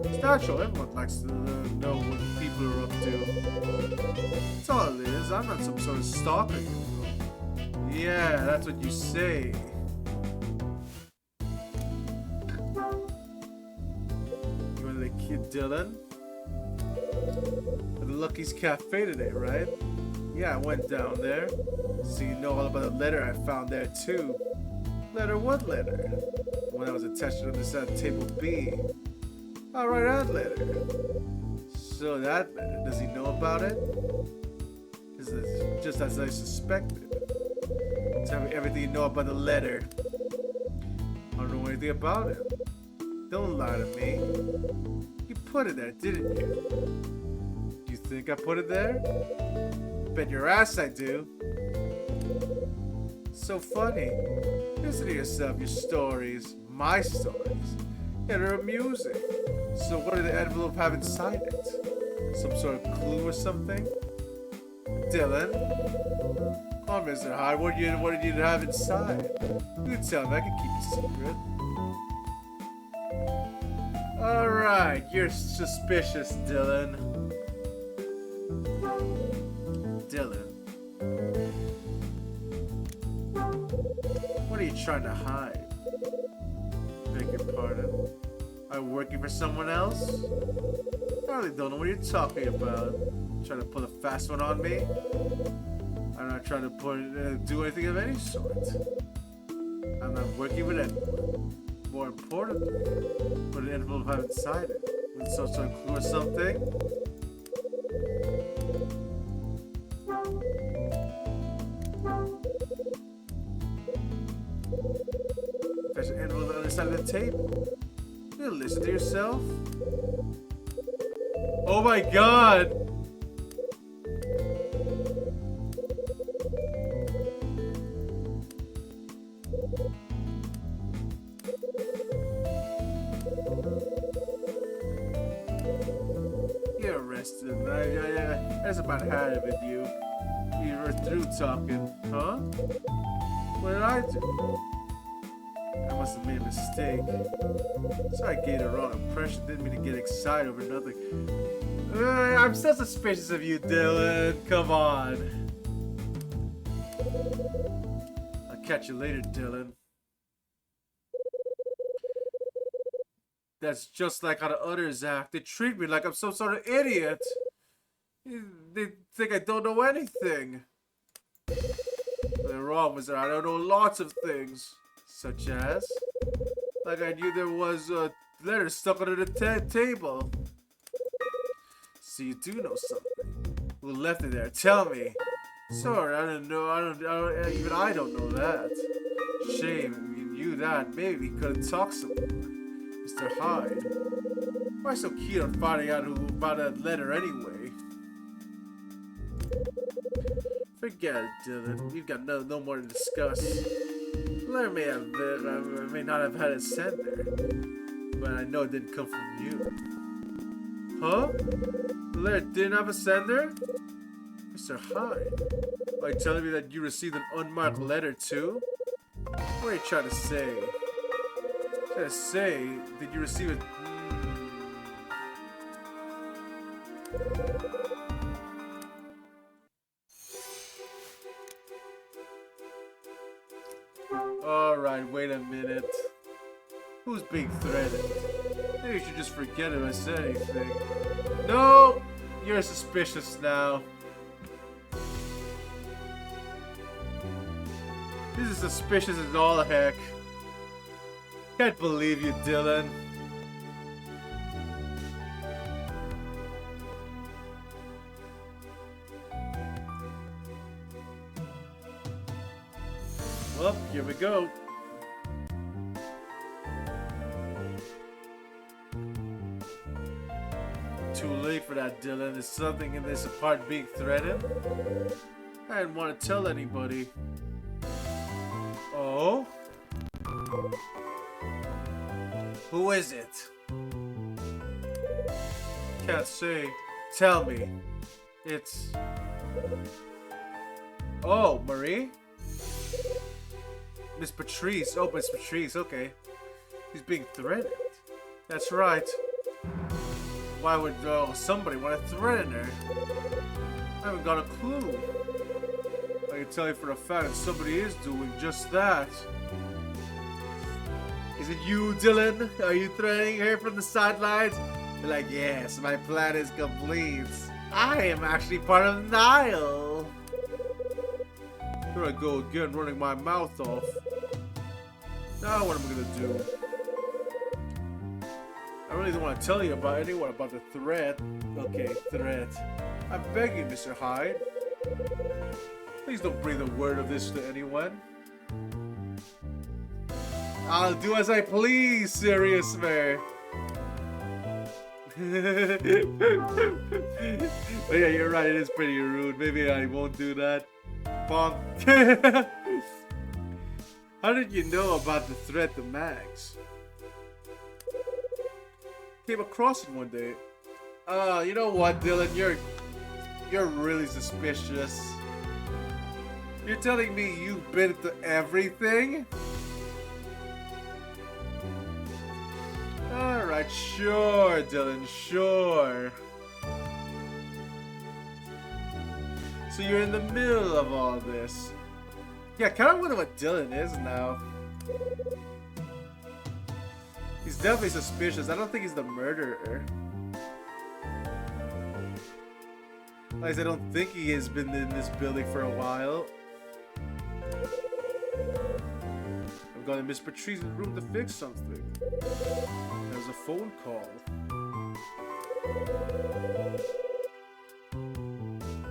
It's natural, everyone likes to know what people are up to. That's all it is, I'm not some sort of stalker, you know. Yeah, that's what you say. You went to the kid Dylan? At the Lucky's Cafe today, right? Yeah, I went down there. So you know all about the letter I found there too. Letter? What letter? The one that was attached to the side of table B. Alright, that letter. So that letter, does he know about it? Just as I suspected. Tell me everything you know about the letter. I don't know anything about it. Don't lie to me. You put it there, didn't you? You think I put it there? Bet your ass I do. So funny. Listen to yourself, your stories, my stories. Yeah, they're amusing. So what did the envelope have inside it? Some sort of clue or something? Dylan? Oh, Mr. Hyde, what did you have inside? You can tell me, I can keep a secret. Alright, you're suspicious, Dylan. Dylan. What are you trying to hide? Beg your pardon? Are you working for someone else? I really don't know what you're talking about. Trying to pull a fast one on me? I'm not trying to do anything of any sort. I'm not working with anyone. More importantly, put an envelope have inside it. With some sort of clue or something? There's an envelope on the other side of the table. You listen to yourself? Oh my god! You're arrested. That's about had it with you. You were through talking, huh? What did I do? I must have made a mistake. Sorry I gave the wrong impression. Didn't mean to get excited over nothing. I'm still suspicious of you, Dylan. Come on. I'll catch you later, Dylan. That's just like how the others act. They treat me like I'm some sort of idiot. They think I don't know anything. They're wrong, Mr. I don't know lots of things. Such as? Like I knew there was a letter stuck under the table. So you do know something. Who left it there? Tell me. Sorry, I didn't know. Even I don't know that. Shame. You knew that. Maybe we could have talked some more. Mr. Hyde. Why so keen on finding out about that letter anyway? Forget it, Dylan. We've got no more to discuss. The letter may not have had a sender, but I know it didn't come from you. Huh? The letter didn't have a sender? Mr. Hyde, are you telling me that you received an unmarked letter too? What are you trying to say? Did you receive it? Alright, wait a minute. Who's being threatened? Maybe you should just forget if I said anything. No! You're suspicious now. This is suspicious as all heck. Can't believe you, Dylan. Well, here we go. too late for that, Dylan. Is something in this apartment being threatened? I didn't want to tell anybody. Oh? Who is it? Can't say. Tell me. It's... Oh, Marie? Miss Patrice. Oh, Miss Patrice, okay. He's being threatened. That's right. Why would somebody want to threaten her? I haven't got a clue. I can tell you for a fact that somebody is doing just that. Is it you, Dylan? Are you threatening her from the sidelines? You're like, yes, my plan is complete. I am actually part of Nile. Here I go again, running my mouth off. Now what am I gonna do? I really don't want to tell you about anyone about the threat. Okay, threat. I'm begging, Mr. Hyde. Please don't bring the word of this to anyone. I'll do as I please, Serious Mayor. But yeah, you're right, it is pretty rude. Maybe I won't do that. Bonk. How did you know about the threat to Max? Came across it one day. You know what, Dylan? You're really suspicious. You're telling me you've been to everything? Alright, sure, Dylan, sure. So you're in the middle of all this. Yeah, I kind of wonder what Dylan is now. He's definitely suspicious. I don't think he's the murderer. At least I don't think he has been in this building for a while. I've gone to Miss Patrice's room to fix something. There's a phone call.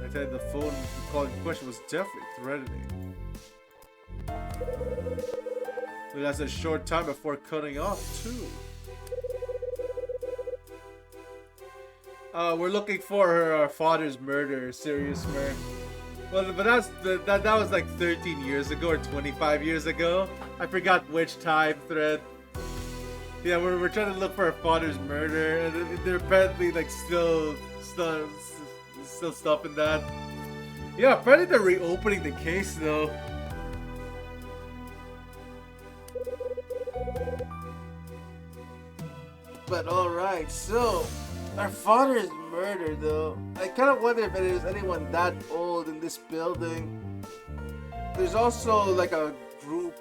I tell you, the call in question was definitely threatening. But that's a short time before cutting off too. We're looking for her father's murder, Serious Murder. Well, but that was like 13 years ago or 25 years ago. I forgot which time thread. Yeah, we're trying to look for her father's murder, and they're apparently like still stopping that. Yeah, apparently they're reopening the case though. But alright, so our father is murdered though. I kind of wonder if there's anyone that old in this building. There's also like a group.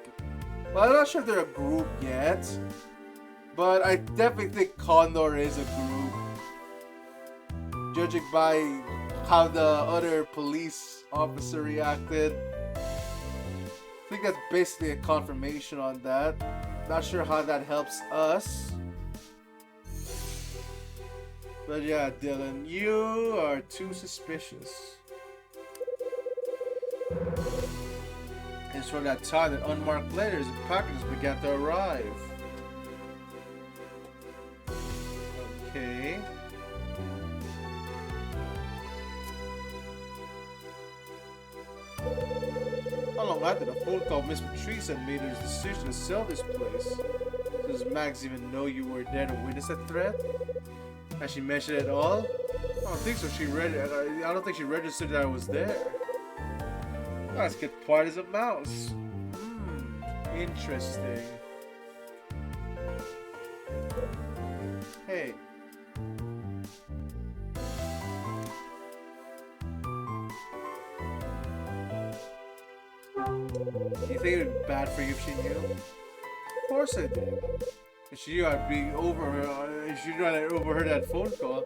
Well, I'm not sure if they're a group yet. But I definitely think Condor is a group. Judging by how the other police officer reacted. I think that's basically a confirmation on that. Not sure how that helps us. But yeah, Dylan, you are too suspicious. It's from that time that unmarked letters and packages began to arrive. Okay. How long after the phone call, Miss Patrice had made her decision to sell this place? Does Max even know you were there to witness that threat? Has she mentioned it at all? I don't think so. I don't think she registered that I was there. Let's get quiet as a mouse. Interesting. Hey. Do you think it would be bad for you if she knew? Of course I did. If she knew I'd be if she knew I overheard that phone call,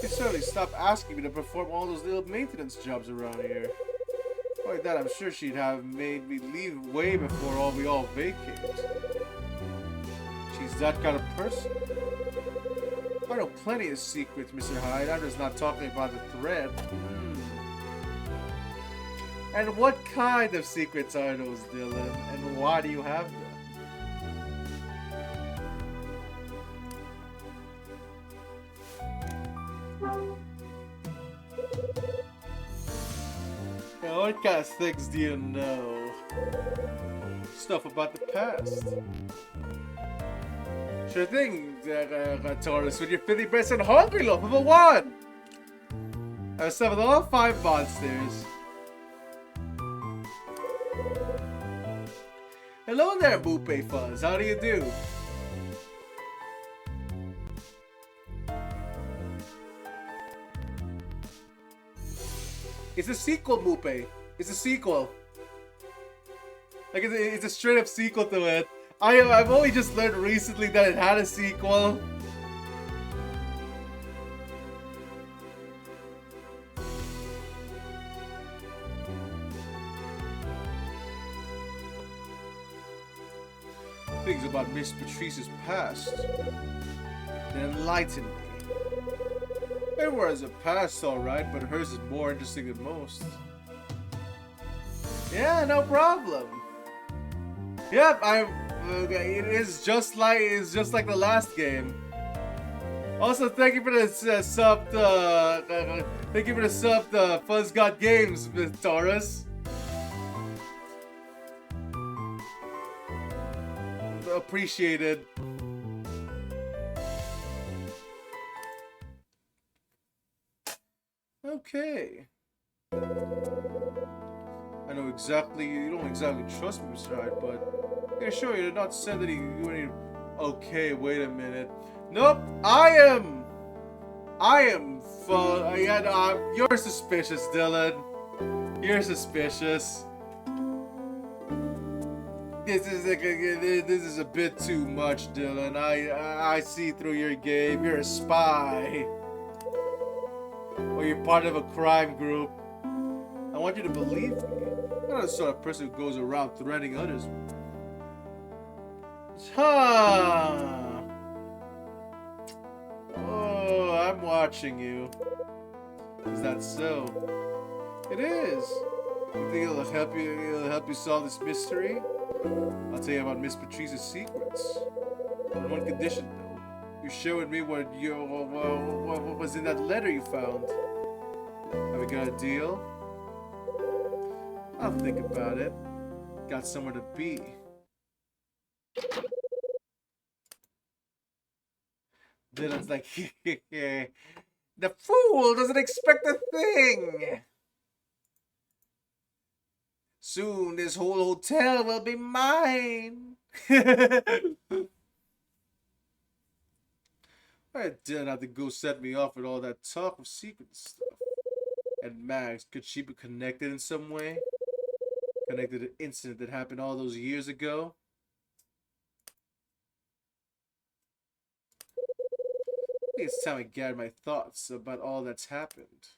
she'd certainly stop asking me to perform all those little maintenance jobs around here. Like that, I'm sure she'd have made me leave way before we all vacate. She's that kind of person. I know plenty of secrets, Mr. Hyde. I'm just not talking about the threat. And what kind of secrets are those, Dylan? And why do you have them? What kind of things do you know? Stuff about the past. Sure thing, Taurus, with your 50% hungry loaf of a one! I've summoned all 5 monsters. Hello there, Bupe Fuzz. How do you do? It's a sequel, Bupe. It's a sequel. Like it's a straight up sequel to it. I've only just learned recently that it had a sequel. Things about Miss Patrice's past that enlightened me. It was a past, alright, but hers is more interesting than most. Yeah, no problem. Yep, it is just like the last game. Also, thank you for the sub. Thank you for the sub. Fuzz Got Games, Miss Taurus. Appreciated. Okay. I know exactly. You don't exactly trust me, Mr. Hyde, but I can assure you, did not say that you any. Okay, wait a minute. Nope, I am. You're suspicious, Dylan. You're suspicious. This is a bit too much, Dylan. I see through your game. You're a spy. Or you're part of a crime group. I want you to believe me. I'm not the sort of person who goes around threatening others. Huh. Oh, I'm watching you. Is that so? It is. You think it'll help you? It'll help you solve this mystery? I'll tell you about Miss Patrice's secrets. On one condition, though. You share with me what was in that letter you found. Have we got a deal? I'll think about it. Got somewhere to be. Dylan's like, the fool doesn't expect a thing. Soon this whole hotel will be mine. I didn't have to go set me off with all that talk of secret stuff. And Max, could she be connected in some way? Connected to an incident that happened all those years ago? I think it's time I gather my thoughts about all that's happened.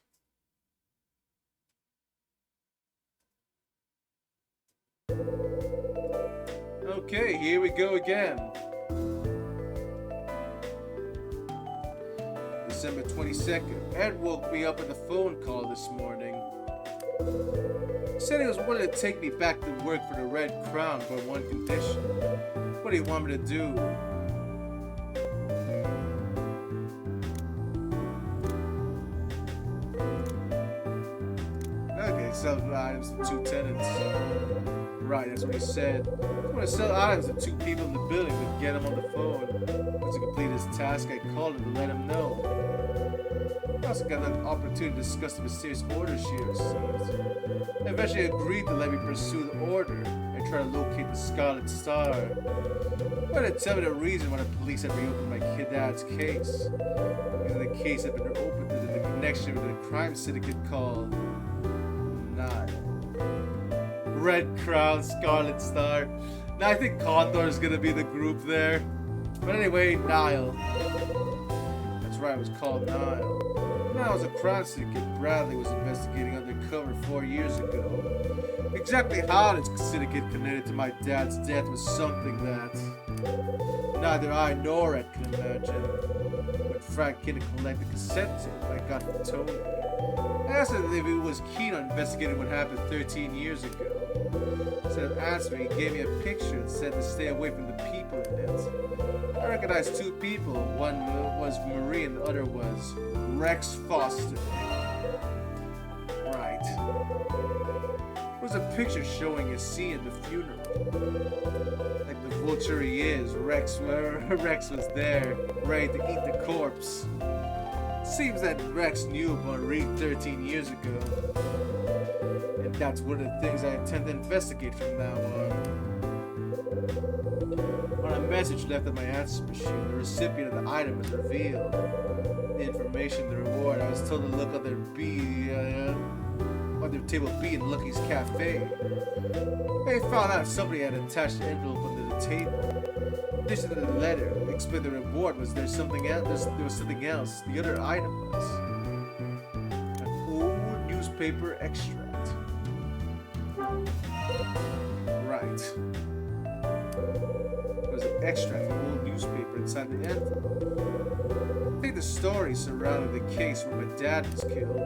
Okay, here we go again. December 22nd. Ed woke me up with a phone call this morning. He said he was willing to take me back to work for the Red Crown for one condition. What do you want me to do? Okay, sell items to 2 tenants. Right, that's what he said. I'm gonna sell items to 2 people in the building to get him on the phone. Once he completed his task, I called him to let him know. I also got an opportunity to discuss the mysterious order she received. They eventually agreed to let me pursue the order and try to locate the Scarlet Star. But they tell me the reason why the police had reopened my dad's case. Because the case had been opened in the connection with a crime syndicate called Nile. Red Crown, Scarlet Star. Now I think Condor is gonna be the group there. But anyway, Nile. That's right, it was called Nile. Now was a crime syndicate Bradley was investigating undercover 4 years ago. Exactly how this syndicate connected to my dad's death was something that neither I nor Ed can imagine. When Frank Kinnick collected cassette tape I got from Tony, I asked him if he was keen on investigating what happened 13 years ago. Instead of answering, he gave me a picture and said to stay away from the people in it. I recognized 2 people. One was Marie and the other was Rex Foster. Right. was a picture showing a scene at the funeral. Like the vulture he is, Rex was there, ready to eat the corpse. Seems that Rex knew about Reed 13 years ago. And that's one of the things I intend to investigate from now on. On a message left at my answer machine, the recipient of the item was revealed. The information, the reward, I was told to look on their table B in Lucky's Cafe. They found out somebody had attached an envelope under the table. In addition to the letter, they explained the reward was there something else. There was something else. The other item was an old newspaper extract. Right. There was an extract of an old newspaper inside the envelope. I think the story surrounding the case where my dad was killed.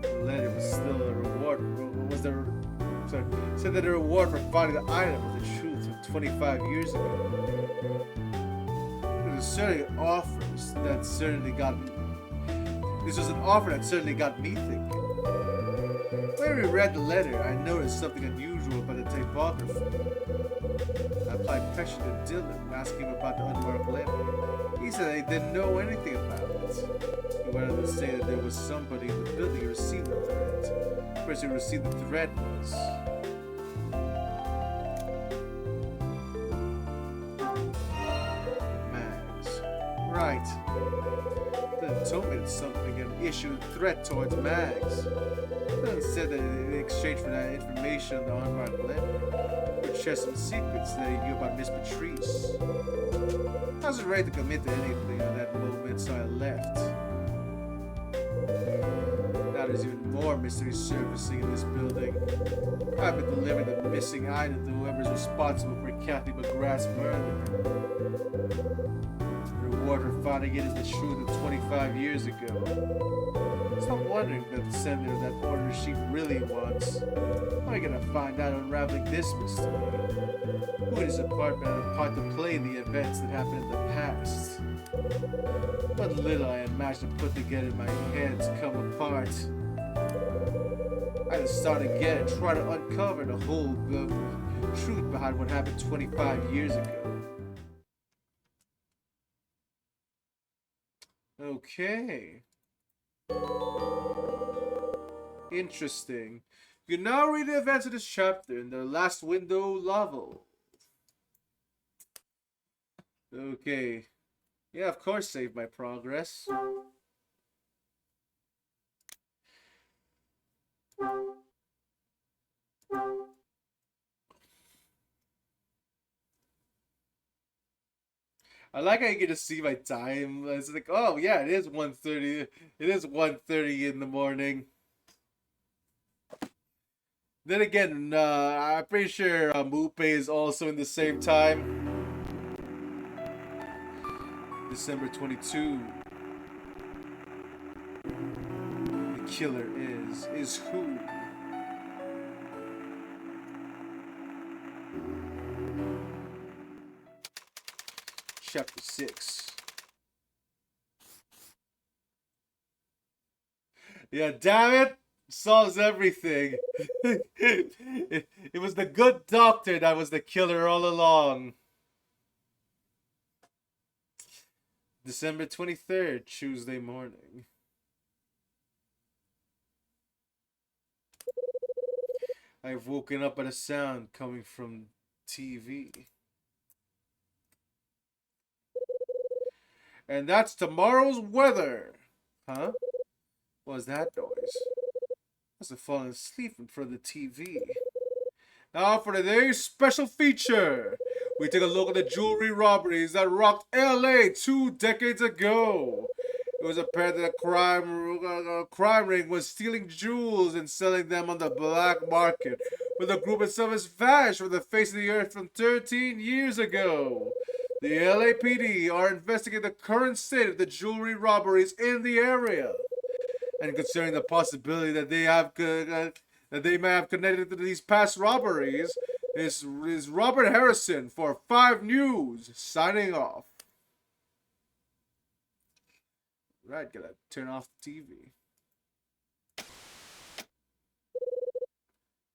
The letter was still a reward. Said that the reward for finding the item was the truth from 25 years ago. There was certainly offers that certainly got me. This was an offer that certainly got me thinking. When we read the letter, I noticed something unusual about the typography. I applied pressure to Dylan, asking him about the unmarked letter. He said he didn't know anything about it. He went on to say that there was somebody in the building who received the threat. The person who received the threat was Mags. Right. Then told me that something had issued a threat towards Mags. Then said that in exchange for that information on the unmarked letter, would share some secrets that he knew about Miss Patrice. I wasn't ready to commit to anything at that moment, so I left. Now there's even more mystery surfacing in this building. I've been delivering the missing item to whoever's responsible for Kathy McGrath's murder. The reward for finding it is the truth of 25 years ago. Stop wondering that the sender of that order sheet really wants. How are you gonna find out unraveling this mystery? Who in his apartment had a part to play in the events that happened in the past? What little I imagined to put together in my head's come apart. I had to start again and try to uncover the whole truth behind what happened 25 years ago. Okay. Interesting. You can now read the events of this chapter in the last window novel. Okay. Yeah, of course, save my progress. I like how you get to see my time. It's like, oh yeah, it is 1:30. It is 1:30 in the morning. Then again, I'm pretty sure Mupe is also in the same time. December 22. The killer is who? Chapter 6. Yeah, damn it! Solves everything. It was the good doctor that was the killer all along. December 23rd, Tuesday morning. I've woken up at a sound coming from TV. And that's tomorrow's weather. Huh? What was that noise? I must have fallen asleep in front of the TV. Now for today's special feature. We take a look at the jewelry robberies that rocked LA 2 decades ago. It was apparent that a crime ring was stealing jewels and selling them on the black market, but the group itself has vanished from the face of the earth from 13 years ago. The LAPD are investigating the current state of the jewelry robberies in the area, and considering the possibility that they may have connected to these past robberies. This is Robert Harrison for 5 News signing off. Right, gotta turn off the TV.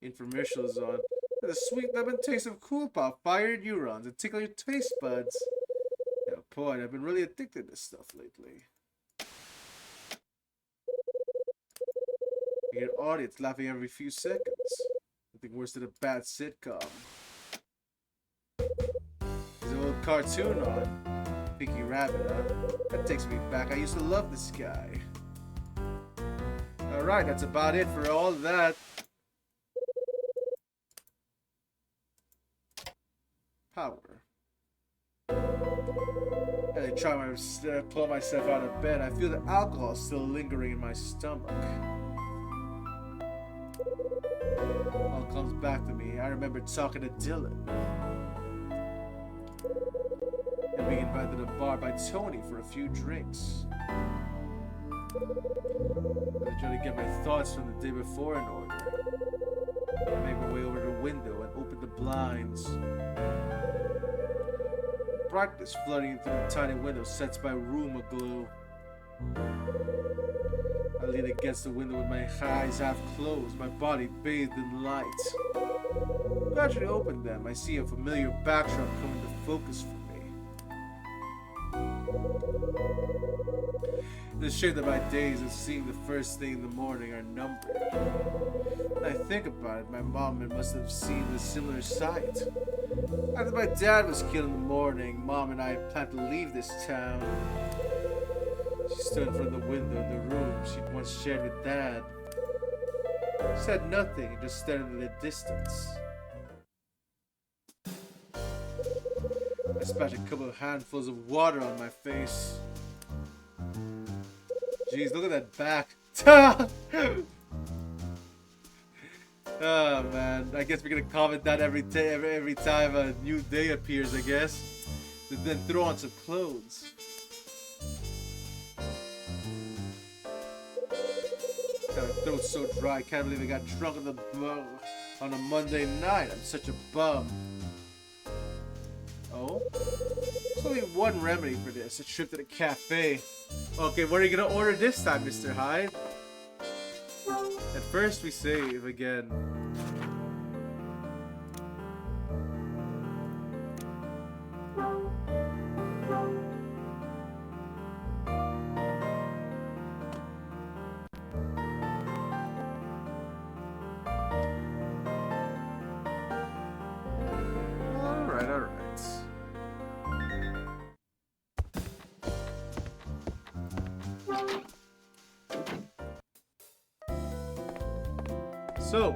Infomercials on. The sweet lemon taste of Cool Pop fire your neurons and tickle your taste buds. Yeah, boy, I've been really addicted to this stuff lately. You get an audience laughing every few seconds. Nothing worse than a bad sitcom. There's an old cartoon on. Pinky Rabbit, huh? That takes me back. I used to love this guy. Alright, that's about it for all that. Power. As I try to pull myself out of bed, I feel the alcohol still lingering in my stomach. All comes back to me. I remember talking to Dylan and being invited to the bar by Tony for a few drinks. I try to get my thoughts from the day before in order. I make my way over to the window and open the blinds. Brightness flooding through the tiny window sets my room aglow. I lean against the window with my eyes half closed, my body bathed in light. Gradually open them, I see a familiar backdrop coming to focus for me. The shade of my days of seeing the first thing in the morning are numbered. When I think about it, my mom must have seen a similar sight. After my dad was killed in the morning, Mom and I planned to leave this town. She stood in front of the window in the room she'd once shared with Dad. She said nothing and just stared into the distance. I splashed a couple of handfuls of water on my face. Jeez, look at that back. Oh man, I guess we're gonna comment that every time a new day appears, I guess. And then throw on some clothes. God, my throat's so dry, I can't believe I got drunk on a Monday night. I'm such a bum. Oh? There's only one remedy for this, a trip to the cafe. Okay, what are you gonna order this time, Mr. Hyde? At first we save again. Alright. So,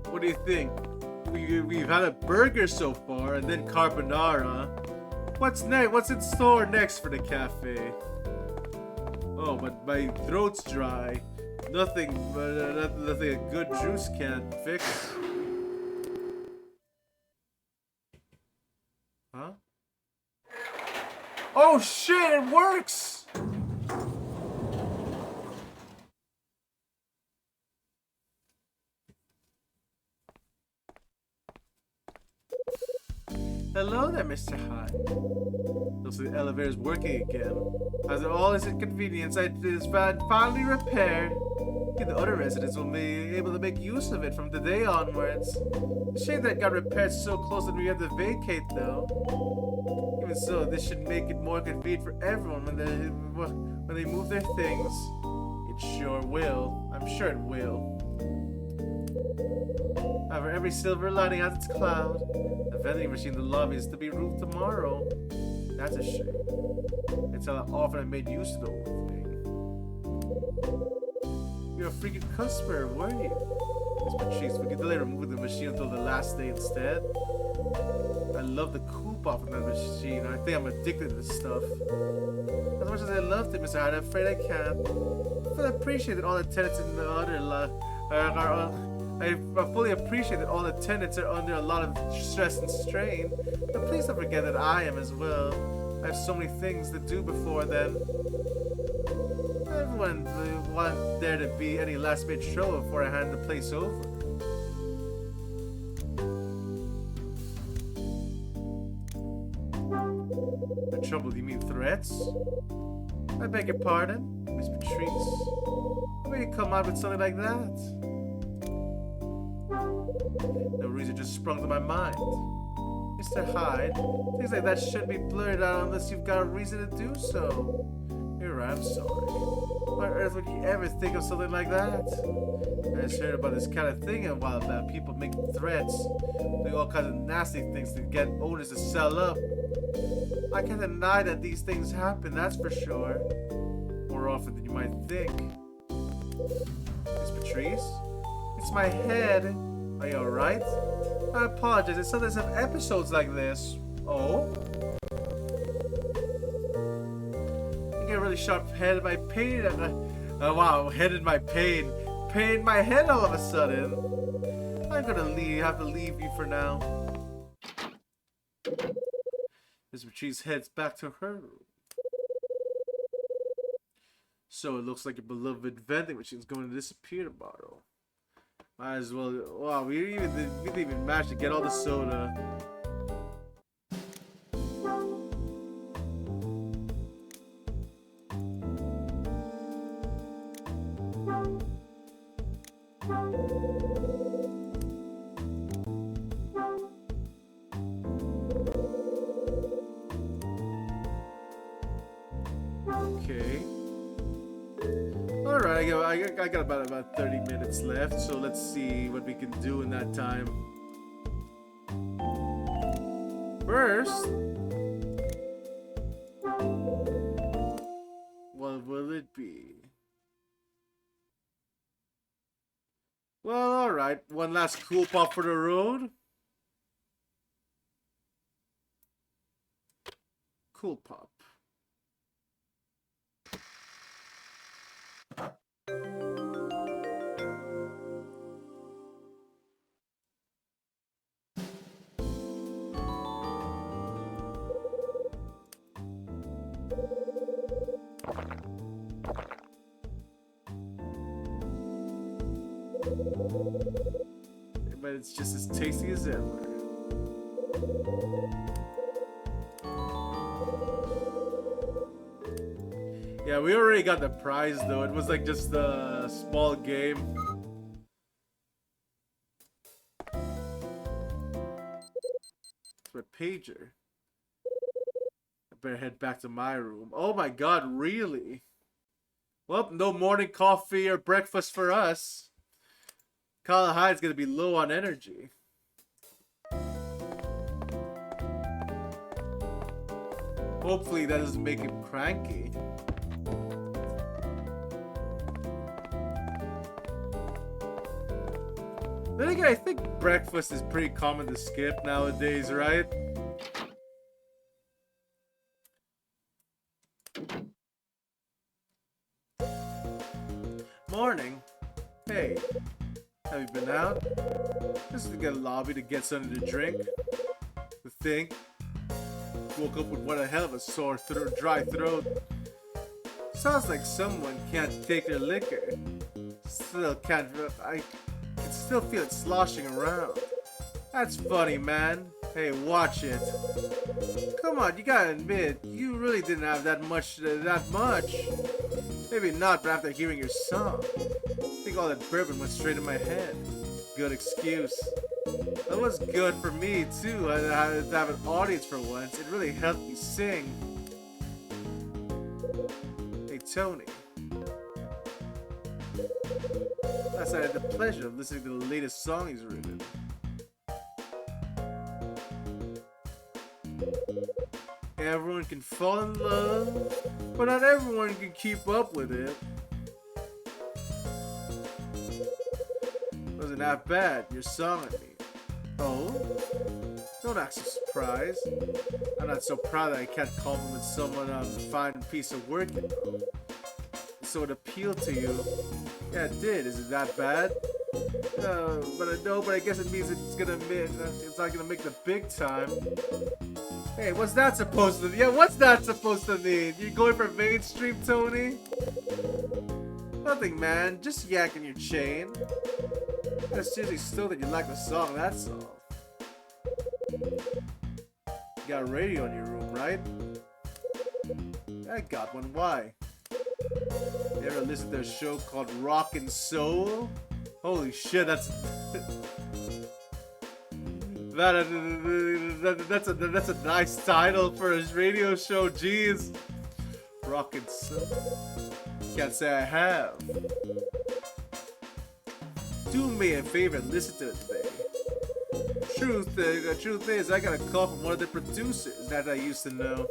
what do you think? We've had a burger so far, and then carbonara. What's next? What's in store next for the cafe? Oh, but my throat's dry. Nothing a good juice can't fix. Huh? Oh shit! It works. Hello there, Mr. Hyde. Looks like the elevator is working again. As all is inconvenience, it is finally repaired. The other residents will be able to make use of it from today onwards. The shame that it got repaired so close that we had to vacate, though. Even so, this should make it more convenient for everyone when they move their things. It sure will. I'm sure it will. However, every silver lining has its cloud. The vending machine in the lobby is to be roofed tomorrow. That's a shame. It's how often I made use of the old thing. You're a freaking customer, weren't you? Miss Patrice, we can delay removing the machine until the last day instead. I love the cool pop in that machine. I think I'm addicted to this stuff. As much as I loved it, Mr. Hyde, I'm afraid I can't. I fully appreciate that all the tenants in the other I fully appreciate that all the tenants are under a lot of stress and strain, but please don't forget that I am as well. I have so many things to do before then. Everyone want there to be any last minute trouble before I hand the place over. The trouble, you mean threats? I beg your pardon, Miss Patrice. How may you come out with something like that? No reason just sprung to my mind. Mr. Hyde, things like that shouldn't be blurred out unless you've got a reason to do so. You're right, I'm sorry. Why on earth would you ever think of something like that? I just heard about this kind of thing a while back. People making threats, doing all kinds of nasty things to get owners to sell up. I can't deny that these things happen, that's for sure. More often than you might think. Miss Patrice? It's my head. Are you alright? I apologize, I sometimes have episodes like this. Oh? I get really sharp head in my pain. Oh wow, head in my pain. Pain in my head all of a sudden. I'm gonna have to leave you for now. Miss Patrice heads back to her room. So it looks like your beloved vending machine's going to disappear tomorrow. Might as well. Wow, we didn't even manage to get all the soda. Okay. Alright, I got about 30 minutes left, so let's see what we can do in that time. First, what will it be? Well, alright, one last cool pop for the road. Cool pop. But it's just as tasty as ever. Yeah, we already got the prize though. It was like just a small game. It's my pager. I better head back to my room. Oh my god, really? Well, no morning coffee or breakfast for us. Kyle Hyde's gonna be low on energy. Hopefully that doesn't make him cranky. Then again, I think breakfast is pretty common to skip nowadays, right? Morning. Hey, have you been out? Just to get a lobby to get something to drink. To think. Woke up with what a hell of a sore throat, dry throat. Sounds like someone can't take their liquor. Still can't. I can still feel it sloshing around. That's funny, man. Hey, watch it. Come on, you gotta admit, you really didn't have that much. Maybe not, but after hearing your song, I think all that bourbon went straight in my head. Good excuse. That was good for me too. I had to have an audience for once. It really helped me sing. Hey, Tony. Last night I had the pleasure of listening to the latest song he's written. Everyone can fall in love, but not everyone can keep up with it. Wasn't that bad, your song at me. Oh? Don't act so surprised. I'm not so proud that I can't compliment someone on a fine piece of work, you know. So it appealed to you. Yeah, it did. Is it that bad? But I guess it means it's not gonna make the big time. Hey, what's that supposed to mean? Yeah, what's that supposed to mean? You going for mainstream, Tony? Nothing, man. Just yanking your chain. I seriously still think you like the song, that's all. You got a radio in your room, right? I got one. Why? You ever listen to a show called Rock and Soul? Holy shit, that's... That's a nice title for a radio show. Jeez, Rockin' Soul. Can't say I have. Do me a favor and listen to it today. Truth is, I got a call from one of the producers that I used to know,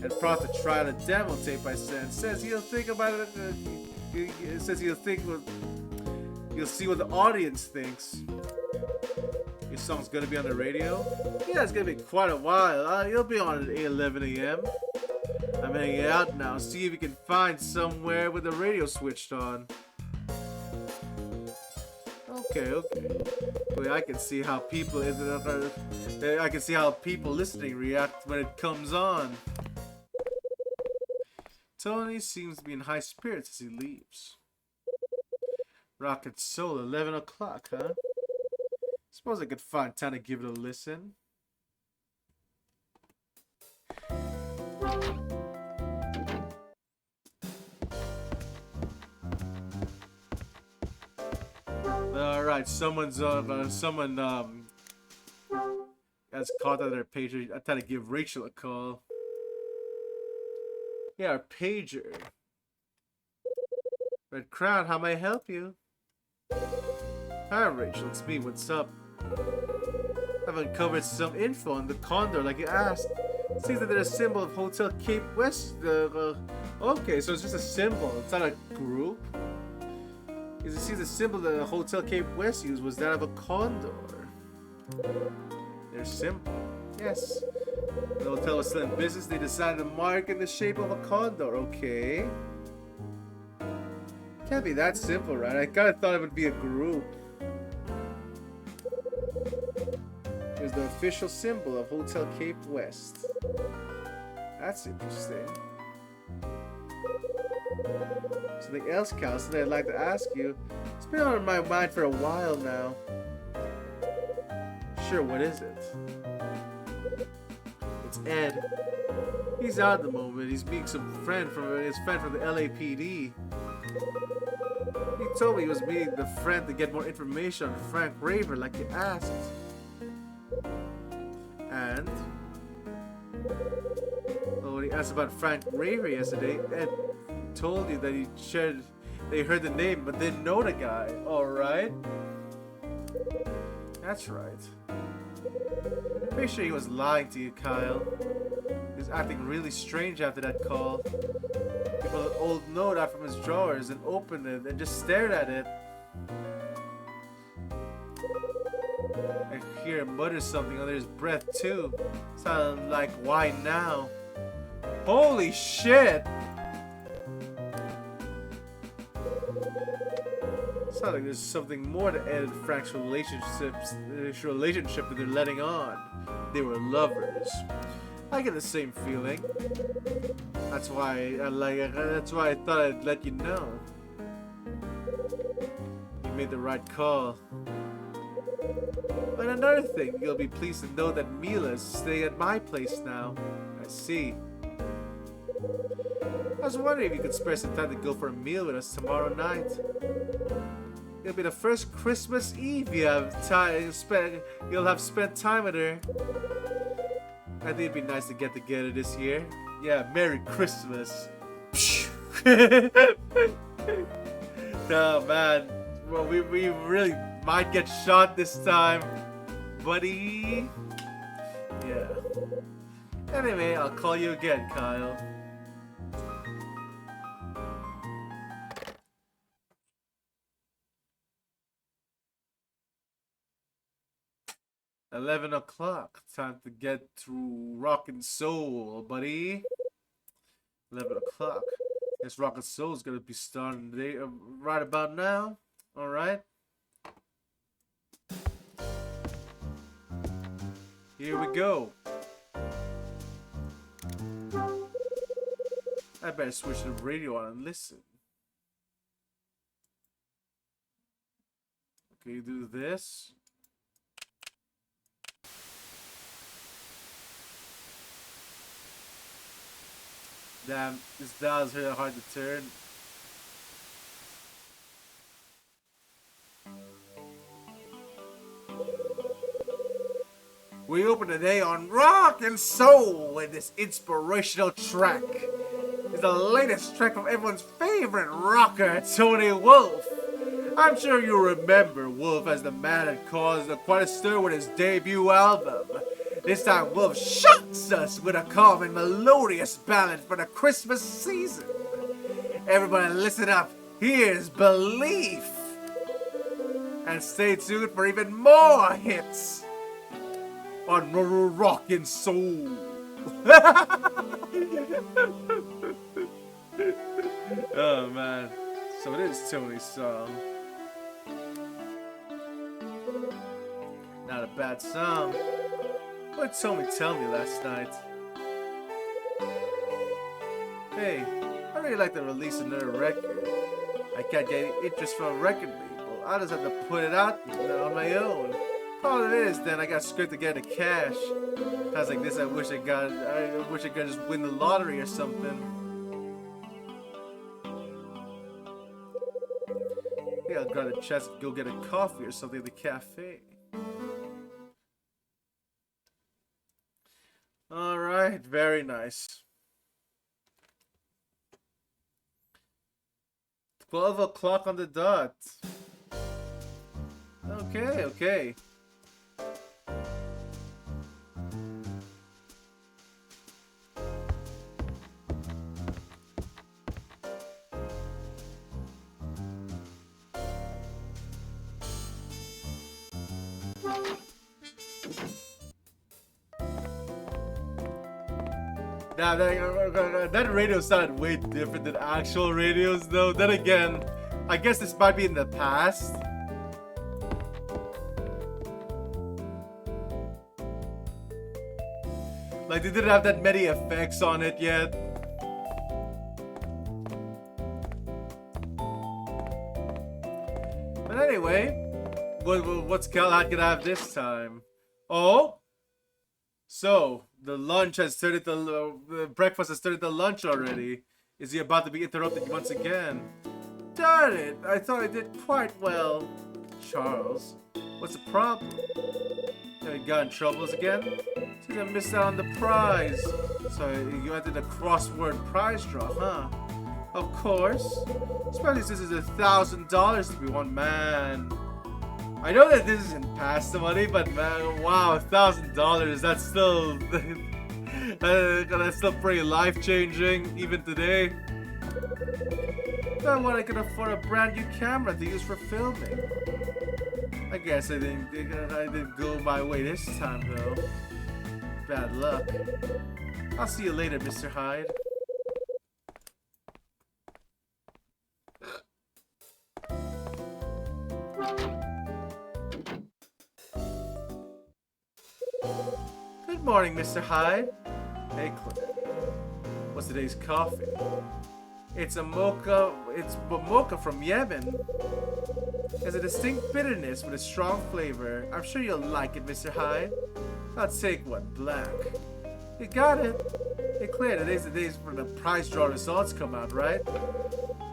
and brought to try the demo tape I sent. Says he'll think about it. Says he'll think. You'll see what the audience thinks. Your song's gonna be on the radio? Yeah, it's gonna be quite a while. You'll be on at 11 a.m. I'm heading out now. See if you can find somewhere with the radio switched on. Okay. Wait, I can see how people listening react when it comes on. Tony seems to be in high spirits as he leaves. Rockin' Soul, 11 o'clock, huh? Suppose I could find time to give it a listen. Alright, someone has called out their pager. I thought I'd give Rachel a call. Yeah, our pager. Red Crown, how may I help you? Hi Rachel, it's me, what's up? I've uncovered some info on the Condor like you asked. It seems that there's a symbol of Hotel Cape West. Okay, so it's just a symbol, it's not a group. Because it seems the symbol that the Hotel Cape West used was that of a condor. Their symbol. Yes. The hotel was still in business, they decided to mark in the shape of a condor, okay. Can't be that simple, right? I kinda thought it would be a group. Here's the official symbol of Hotel Cape West. That's interesting. Something else, Cal, something I'd like to ask you. It's been on my mind for a while now. Sure, what is it? It's Ed. He's out at the moment. He's meeting his friend from the LAPD. He told me he was meeting the friend to get more information on Frank Raver like you asked. And when he asked about Frank Raver yesterday, Ed told you that they heard the name but didn't know the guy. Alright. That's right. Pretty sure he was lying to you, Kyle. He was acting really strange after that call. He pulled an old note out from his drawers and opened it and just stared at it. I hear him mutter something under his breath too. Sounded like, why now? Holy shit! Sounds like there's something more to Ed and Frank's relationship that they're letting on. They were lovers. I get the same feeling. That's why I thought I'd let you know. You made the right call. And another thing, you'll be pleased to know that Mila is staying at my place now. I see. I was wondering if you could spare some time to go for a meal with us tomorrow night. It'll be the first Christmas Eve you'll have spent time with her. I think it'd be nice to get together this year. Yeah, Merry Christmas. Oh man, well we really might get shot this time, buddy. Yeah. Anyway, I'll call you again, Kyle. $11 o'clock. Time to get to Rockin' Soul, buddy. 11 o'clock. Guess Rockin' Soul is gonna be starting today, right about now. All right. Here we go. I better switch the radio on and listen. Okay, do this. Damn, this dial is really hard to turn. We open the day on rock and soul with this inspirational track. It's the latest track from everyone's favorite rocker, Tony Wolf. I'm sure you remember Wolf as the man that caused quite a stir with his debut album. This time Wolf shocks us with a calm and melodious ballad for the Christmas season. Everybody listen up, here's Belief. And stay tuned for even more hits on Rockin' Soul. Oh man, so it is Tony's song. Not a bad song. What did Tony tell me last night? Hey, I really like to release another record. I can't get any interest from a record label. I just have to put it out on my own. All it is, then I got script to get the cash. Times like this, I wish I could just win the lottery or something. Yeah, I got a chance to go get a coffee or something at the cafe. Alright, very nice. 12 o'clock on the dot. Okay, okay. Nah, that radio sounded way different than actual radios though. Then again, I guess this might be in the past. Like they didn't have that many effects on it yet. But anyway, what's Galahad gonna have this time? Oh? So, the lunch has turned into breakfast has turned into lunch already. Is he about to be interrupted once again? Darn it! I thought I did quite well. Charles, what's the problem? Have you got in troubles again? Seems I missed out on the prize. So you entered the crossword prize draw, huh? Of course. Especially since it's $1,000 to be one man. I know that this isn't past the money, but man, wow, $1,000, that's still that's still pretty life-changing even today. Not what I could afford a brand new camera to use for filming. I guess I didn't go my way this time though. Bad luck. I'll see you later, Mr. Hyde. Good morning, Mr. Hyde. Hey, Claire. What's today's coffee? It's a mocha. It's mocha from Yemen. Has a distinct bitterness with a strong flavor. I'm sure you'll like it, Mr. Hyde. I'll take one black. You got it. Hey, Claire, today's the days for the prize draw results come out, right?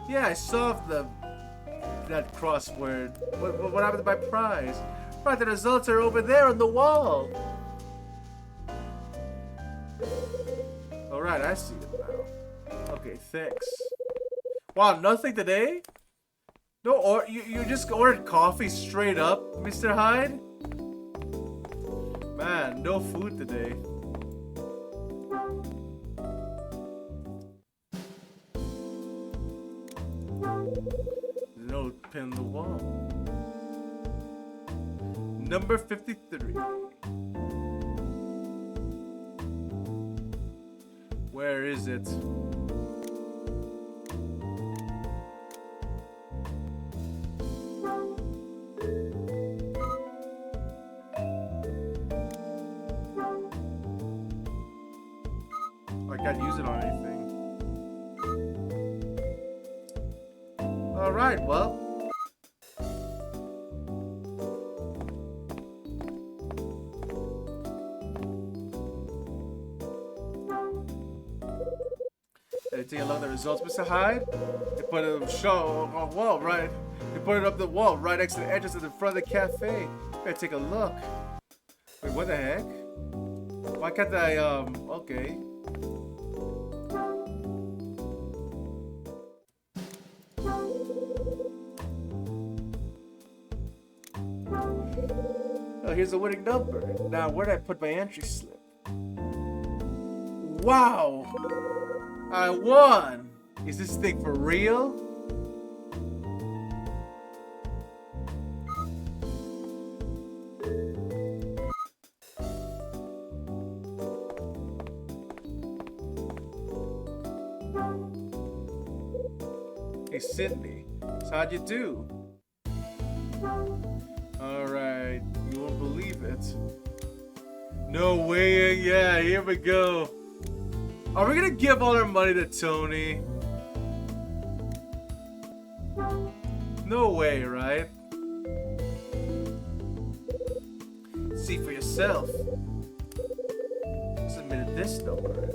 Yeah, I solved that crossword. What happened to my prize? Right, the results are over there on the wall. Alright, I see it now. Okay, thanks. Wow, nothing today? No, or you just ordered coffee straight up, Mr. Hyde? Man, no food today. No pin in the wall. Number 53. Where is it? I can't use it on anything. Alright, well. Take a look at the results, Mr. Hyde. They put it on the wall, right? They put it up the wall right next to the entrance of the front of the cafe. Better take a look. Wait, what the heck? Why can't I, okay. Oh, here's the winning number. Now, where did I put my entry slip? Wow! I won! Is this thing for real? Hey, Sydney. So how'd you do? Alright, you won't believe it. No way, yeah, here we go. Are we gonna give all our money to Tony? No way, right? See for yourself. Submitted this number.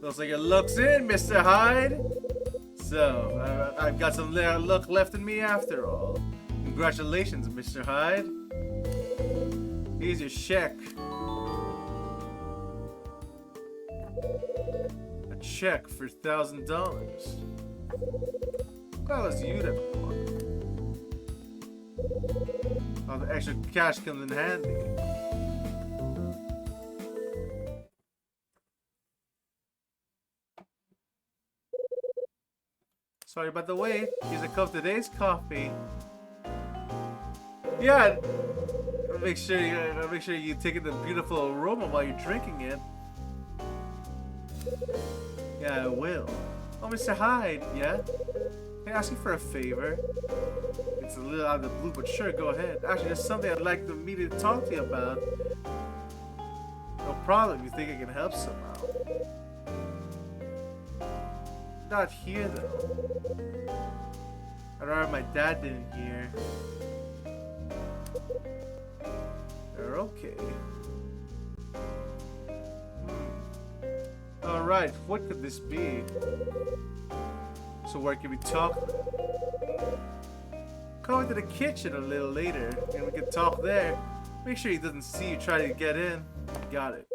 Looks like it looks in, Mr. Hyde. So, I've got some luck left in me after all. Congratulations, Mr. Hyde. Here's your check. A check for $1,000. Well, it's you that won. All the extra cash comes in handy. Sorry about the wait. Here's a cup of today's coffee. Yeah, make sure you take in the beautiful aroma while you're drinking it. Yeah, I will. Oh, Mr. Hyde, yeah? Can I ask you for a favor? It's a little out of the blue, but sure, go ahead. Actually, there's something I'd like me to talk to you about. No problem. You think I can help somehow? Not here though. I'd rather my dad didn't hear. They're okay. Alright, what could this be? So where can we talk then? Come into the kitchen a little later and we can talk there. Make sure he doesn't see you try to get in. Got it.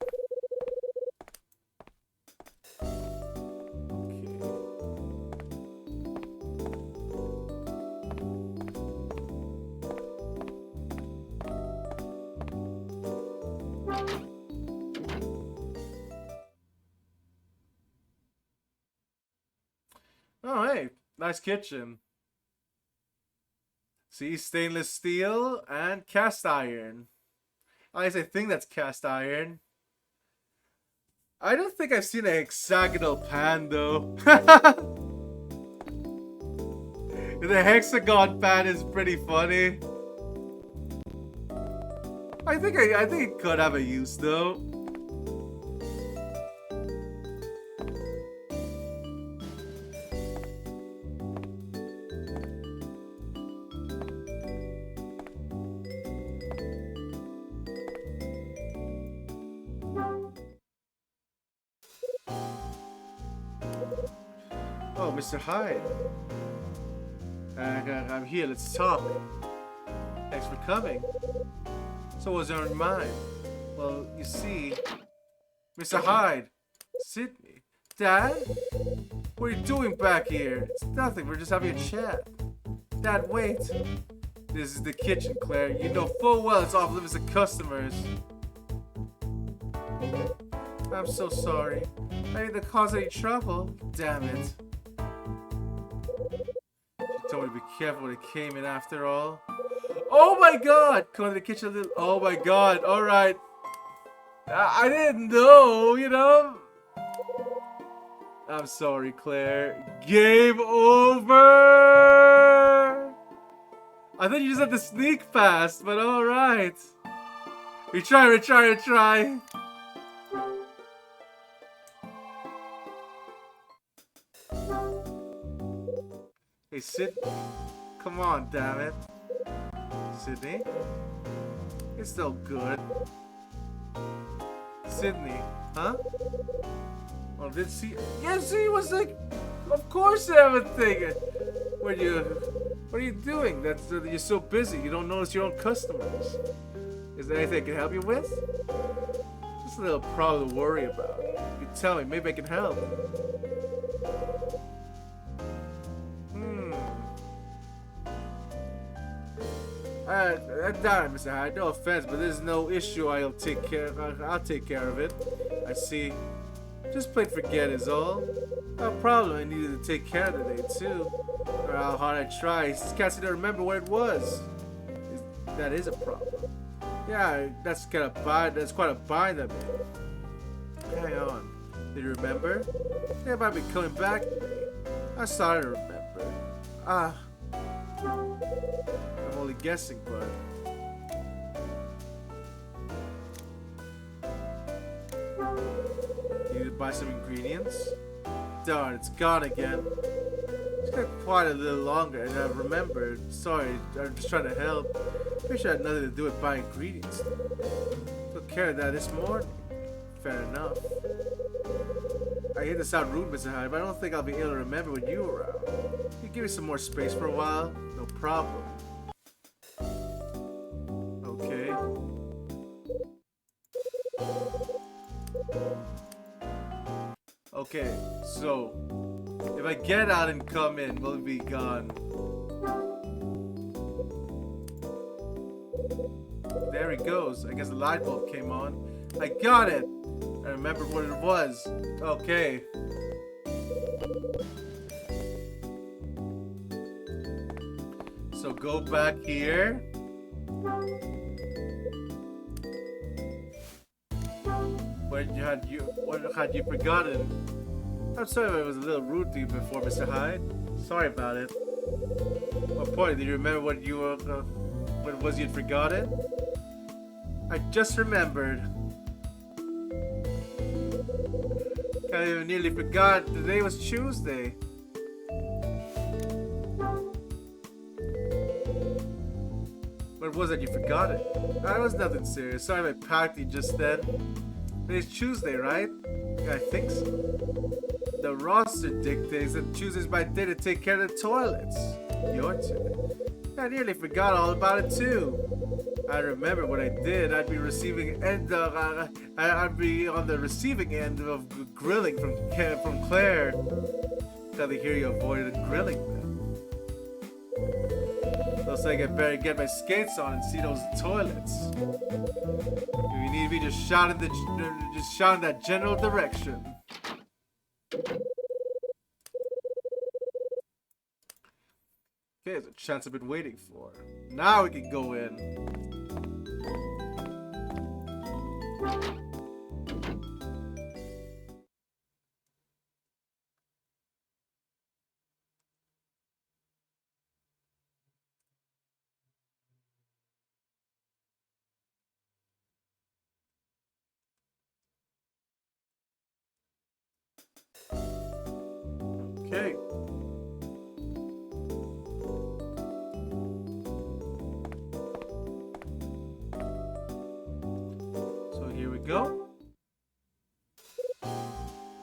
Oh, hey, nice kitchen. See, stainless steel and cast iron. At least I think that's cast iron. I don't think I've seen a hexagonal pan though. The hexagon pan is pretty funny. I think it could have a use though. Oh, Mr. Hyde. I'm here, let's talk. Thanks for coming. So what's on your mind? Well, you see... Mr. Hyde! Sydney! Dad? What are you doing back here? It's nothing, we're just having a chat. Dad, wait. This is the kitchen, Claire. You know full well it's off limits to customers. I'm so sorry. I didn't cause any trouble. Damn it. She told me to be careful when it came in after all. Oh my god! Come to the kitchen a little. Oh my god, alright. I didn't know, you know? I'm sorry, Claire. Game over! I thought you just had to sneak past, but alright. Retry. Hey, Sydney. Come on, damn it. Sydney? It's still good. Sydney, huh? Well, did she? Yes, he was like, of course everything. What are you doing? You're so busy. You don't notice your own customers. Is there anything I can help you with? It's a little problem to worry about. You can tell me, maybe I can help. Darn, Mr. Hyde, no offense, but there's no issue. I'll take care of it. I see. Just plain forget is all. No problem. I needed to take care of the day too. Or how hard I try. Just can't seem to remember what it was. That is a problem. Yeah, that's quite a bind of it. Hang on. Did you remember? They might be coming back to me. I started to remember. I'm only guessing, but you need to buy some ingredients? Darn, it's gone again. It's got quite a little longer, and I remembered. Sorry, I'm just trying to help. Pretty sure I had nothing to do with buying ingredients. Took care of that this morning. Fair enough. I hate to sound rude, Mr. Hyde, but I don't think I'll be able to remember when you were around. Can you give me some more space for a while? No problem. Okay. Okay, so if I get out and come in, will it be gone? There it goes. I guess the light bulb came on. I got it! I remembered what it was. Okay. So go back here. What had you forgotten? I'm sorry if I was a little rude to you before, Mr. Hyde. Sorry about it. What point? Do you remember what you what it was you'd forgotten? I just remembered. I nearly forgot. Today was Tuesday. What was it you forgot it? That was nothing serious. Sorry if I packed you just then. Today's Tuesday, right? Yeah, I think so. The roster dictates that Tuesday's my day to take care of the toilets. Your turn. I nearly forgot all about it too. I remember what I did. I'd be on the receiving end of grilling from Claire. Glad to hear you avoided grilling them. Looks like I better get my skates on and see those toilets. If you need me, just shout in that general direction. Okay, there's a chance I've been waiting for. Now we can go in. Okay. So here we go.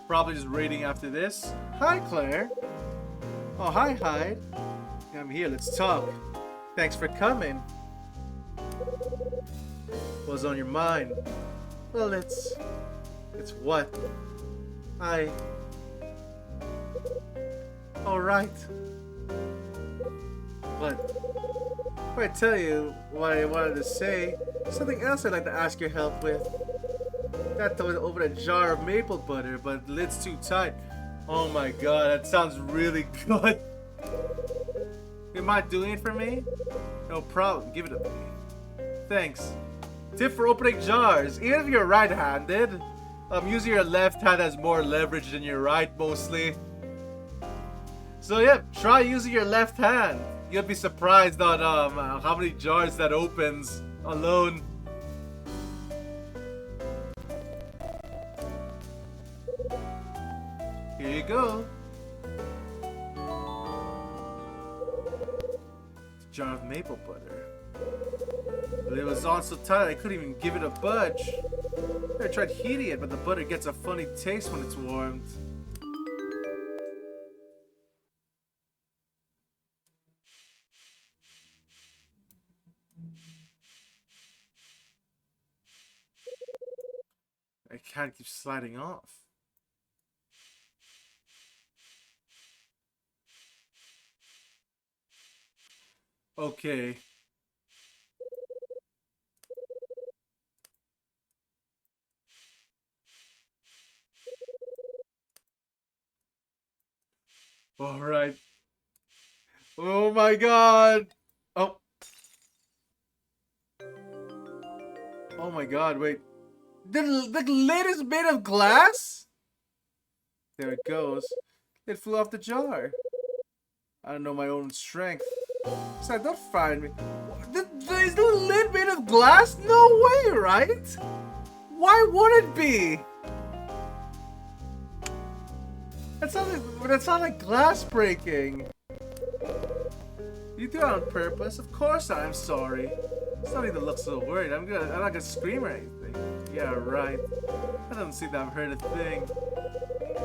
Probably just raiding after this. Hi, Claire. Oh, hi, Hyde. I'm here. Let's talk. Thanks for coming. What's on your mind? Well, it's what? Alright. What? If I tell you what I wanted to say, something else I'd like to ask your help with. Got to open a jar of maple butter, but the lid's too tight. Oh my god, that sounds really good. You mind doing it for me? No problem, give it to me. Thanks. Tip for opening jars. Even if you're right-handed, using your left hand has more leverage than your right, mostly. So yeah, try using your left hand. You'll be surprised on how many jars that opens alone. Here you go. It's a jar of maple butter. But it was on so tight I couldn't even give it a budge. I tried heating it, but the butter gets a funny taste when it's warmed. I can't keep sliding off. Okay. Alright. Oh my god! Oh. Oh my god, wait. The lid is made of glass? There it goes. It flew off the jar. I don't know my own strength. So don't find me. Is the lid made of glass? No way, right? Why would it be? That's not like glass breaking. You do it on purpose? Of course I'm sorry. It's not even look so worried. I'm not gonna scream or anything. Yeah, right. I don't seem to have heard a thing.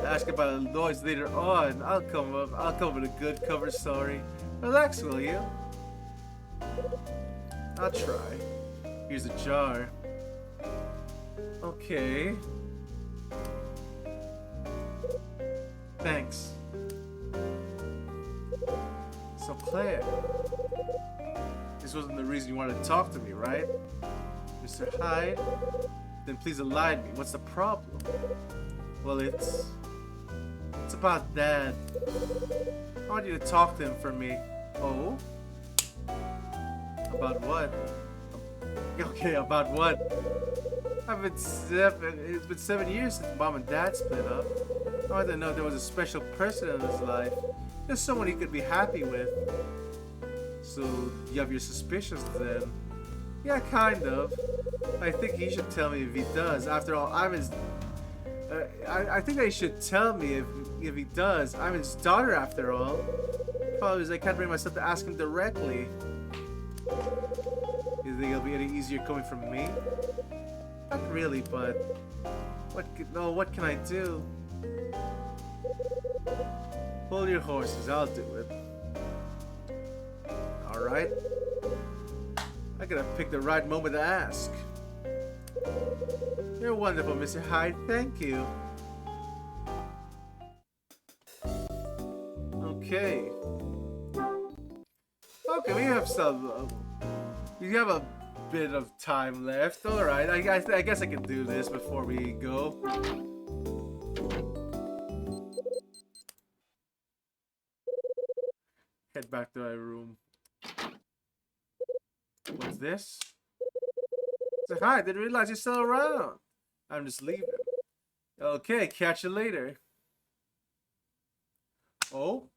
Ask about the noise later on. I'll come up with a good cover story. Relax, will you? I'll try. Here's a jar. Okay. Thanks. So Claire, this wasn't the reason you wanted to talk to me, right? Mr. Hyde? Then please enlighten me. What's the problem? Well, it's about Dad. I want you to talk to him for me. Oh? About what? Okay, about what? It's been 7 years since Mom and Dad split up. I wanted to know if there was a special person in his life. There's someone he could be happy with. So, you have your suspicions then? Yeah, kind of. I think he should tell me if he does. After all, I'm his... I think he should tell me if he does. I'm his daughter after all. Problem is I can't bring myself to ask him directly. You think it'll be any easier coming from me? Not really, but... What can I do? Hold your horses, I'll do it. Alright. I gotta pick the right moment to ask. You're wonderful, Mr. Hyde. Thank you. Okay. Okay, we have some... we have a bit of time left. Alright, I guess I can do this before we go. Head back to my room. What's this? Say hi, didn't realize you're still around. I'm just leaving. Okay, catch you later. Oh?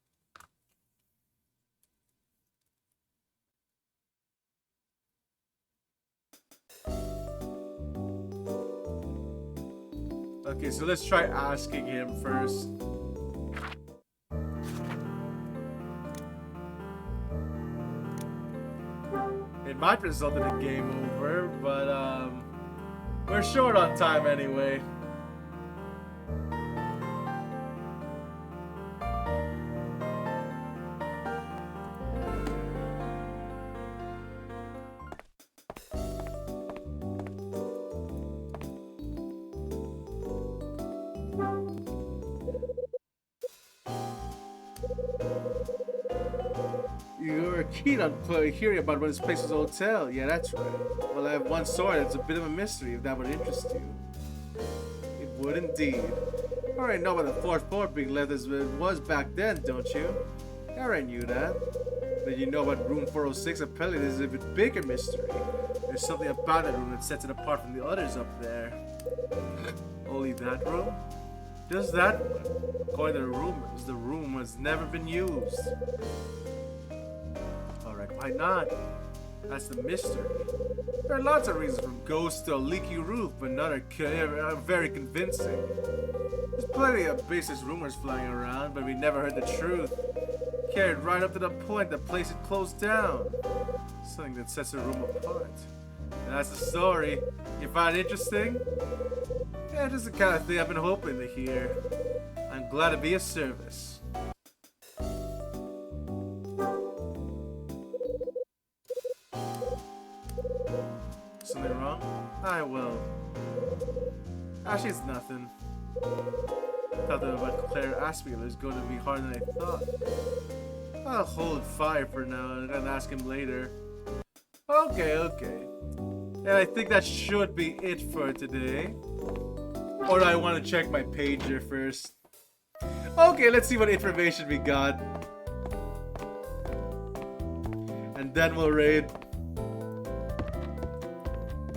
Okay, so let's try asking him first. It might result in a game over, but we're short on time anyway. You're keen on hearing about what this place is a hotel. Yeah, that's right. Well, I have one sword. It's a bit of a mystery, if that would interest you. It would indeed. You already know about the fourth floor being left as it was back then, don't you? I already knew that. Then you know about room 406. Apparently, there's a bit bigger mystery. There's something about that room that sets it apart from the others up there. Only that room? Just that one. According to the room has never been used. Why not? That's the mystery. There are lots of reasons from ghosts to a leaky roof, but none are very convincing. There's plenty of baseless rumors flying around, but we never heard the truth. Carried right up to the point that place it closed down. Something that sets a room apart. And that's the story. You find it interesting? Yeah, this is the kind of thing I've been hoping to hear. I'm glad to be of service. Something wrong? I will. Actually, it's nothing. I thought that about Claire Aspiel is going to be harder than I thought. I'll hold fire for now and ask him later. Okay, okay. And I think that should be it for today. Or do I want to check my pager first? Okay, let's see what information we got. And then we'll raid.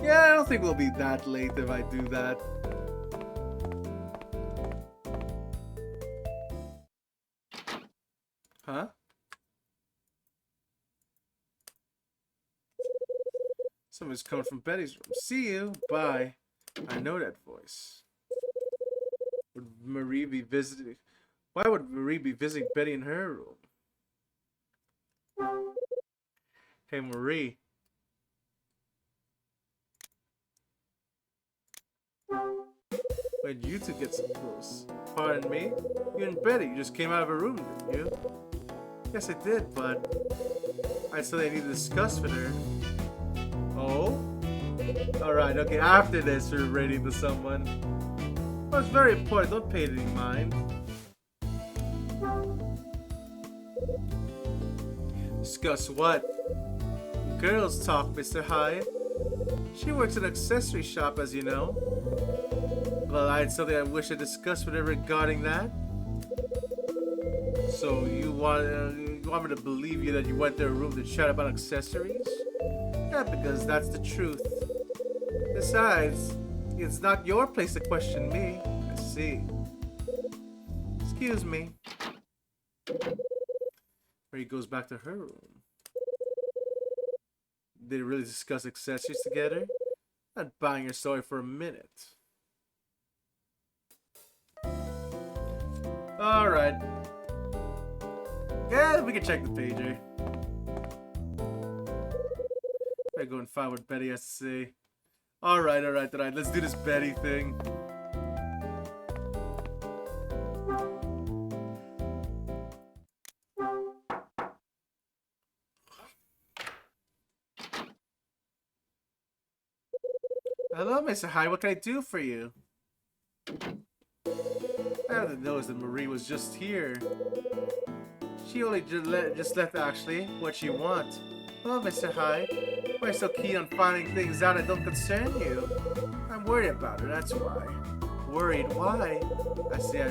Yeah, I don't think we'll be that late if I do that. Huh? Someone's coming from Betty's room. See you. Bye. I know that voice. Would Marie be visiting? Why would Marie be visiting Betty in her room? Hey, Marie. When you two get so close? Pardon me? You and Betty, you just came out of a room, didn't you? Yes, I did, but I said I need to discuss with her. Oh? Alright, okay, after this, we're raiding to someone. Well, it's very important, don't pay any mind. Discuss what? Girls talk, Mr. Hyde. She works at an accessory shop, as you know. Well, I had something I wish to discuss with her regarding that. So you want me to believe you that you went to her room to chat about accessories? Yeah, because that's the truth. Besides, it's not your place to question me. I see. Excuse me. Where he goes back to her room. Did they really discuss accessories together? Not buying your story for a minute. Alright. Yeah, we can check the pager. I go and find what Betty has to say. Alright. Let's do this Betty thing. Hello, Mr. Hyde. What can I do for you? I didn't notice that Marie was just here. She only just left, actually. What you want? Well, Mr. Hyde, why are you so keen on finding things out that don't concern you? I'm worried about her, that's why. Worried? Why? I see,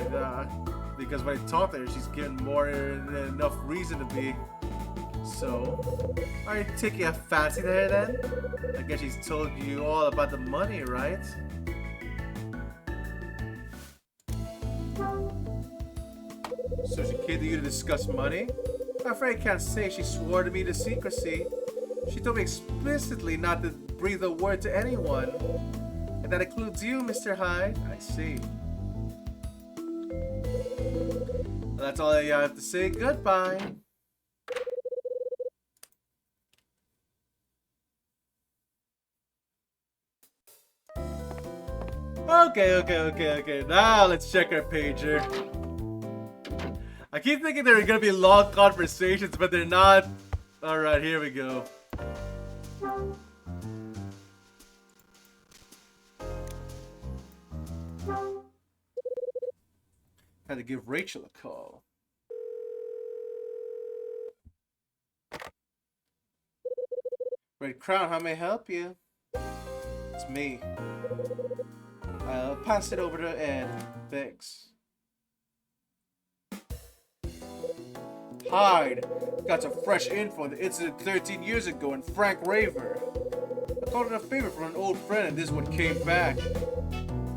because when I talk to her, she's given more than enough reason to be. So, are you taking a fancy to her then? I guess she's told you all about the money, right? So she came to you to discuss money? I'm afraid I can't say. She swore to me to secrecy. She told me explicitly not to breathe a word to anyone. And that includes you, Mr. Hyde. I see. Well, that's all I have to say. Goodbye. Okay. Now let's check our pager. I keep thinking there are gonna be long conversations, but they're not. Alright, here we go. Had to give Rachel a call. Red Crown, how may I help you? It's me. I'll pass it over to Ed. Thanks. Hyde, got some fresh info on the incident 13 years ago in Frank Raver. I called in a favor from an old friend and this is what came back.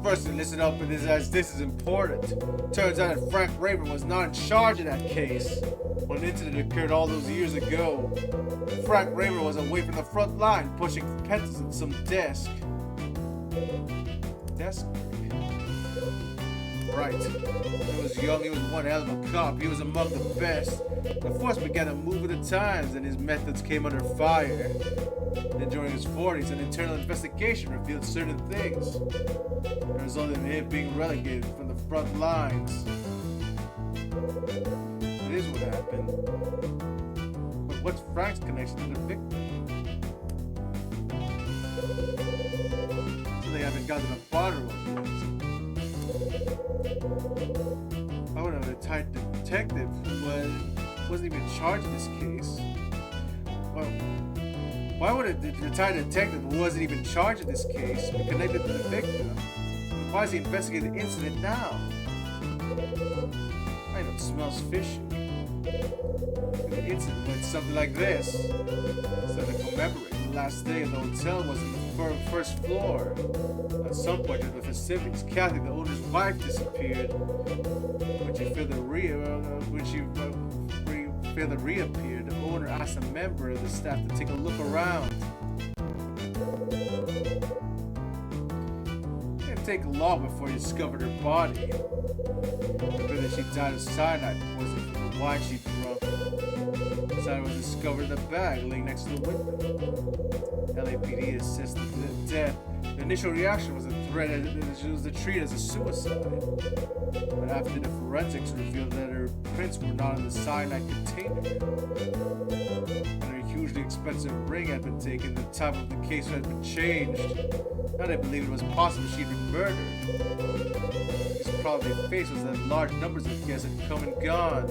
First, listen up with this as this is important. Turns out that Frank Raver was not in charge of that case when an incident occurred all those years ago. Frank Raver was away from the front line pushing pencils in some desk. Desk? Right. He was young, he was one hell of a cop, he was among the best. The force began to move with the times and his methods came under fire. Then during his 40s, an internal investigation revealed certain things. It resulted in him being relegated from the front lines. It is what happened. But what's Frank's connection to the victim? Something I've been got to the bottom of it. I would have a retired detective who wasn't even charged in this case. Well, why would a retired detective who wasn't even charged in this case be connected to the victim? Why is he investigating the incident now? I know it smells fishy. The incident went something like this. So to commemorate, the last day of the hotel was on the first floor. At some point in the festivities, Kathy, the owner's wife, disappeared. When she failed to reappear, the owner asked a member of the staff to take a look around. It didn't take long before he discovered her body. That she died of cyanide poisoning from the wine she drunk. Cyanide was discovered in the bag laying next to the window. LAPD assessed the death. The initial reaction was a threat, and it was treated as a suicide. But after the forensics revealed that her prints were not in the cyanide container, and her hugely expensive ring had been taken, the type of the case had been changed. Now they believed it was possible she'd been murdered. His problem they faced was that large numbers of guests had come and gone.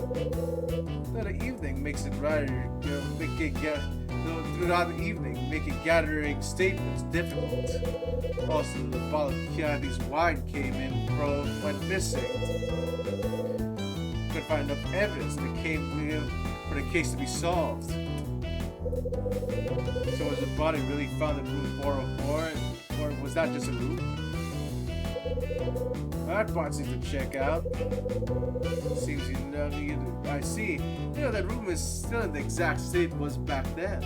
Throughout the evening makes it throughout the evening, making gathering statements difficult. Also, the bottle of Kathy's wine came in, went missing. Couldn't find enough evidence that came for the case to be solved. So was the body really found in room 404, or was that just a room? That part seems to check out. Seems I see. You know, that room is still in the exact state it was back then.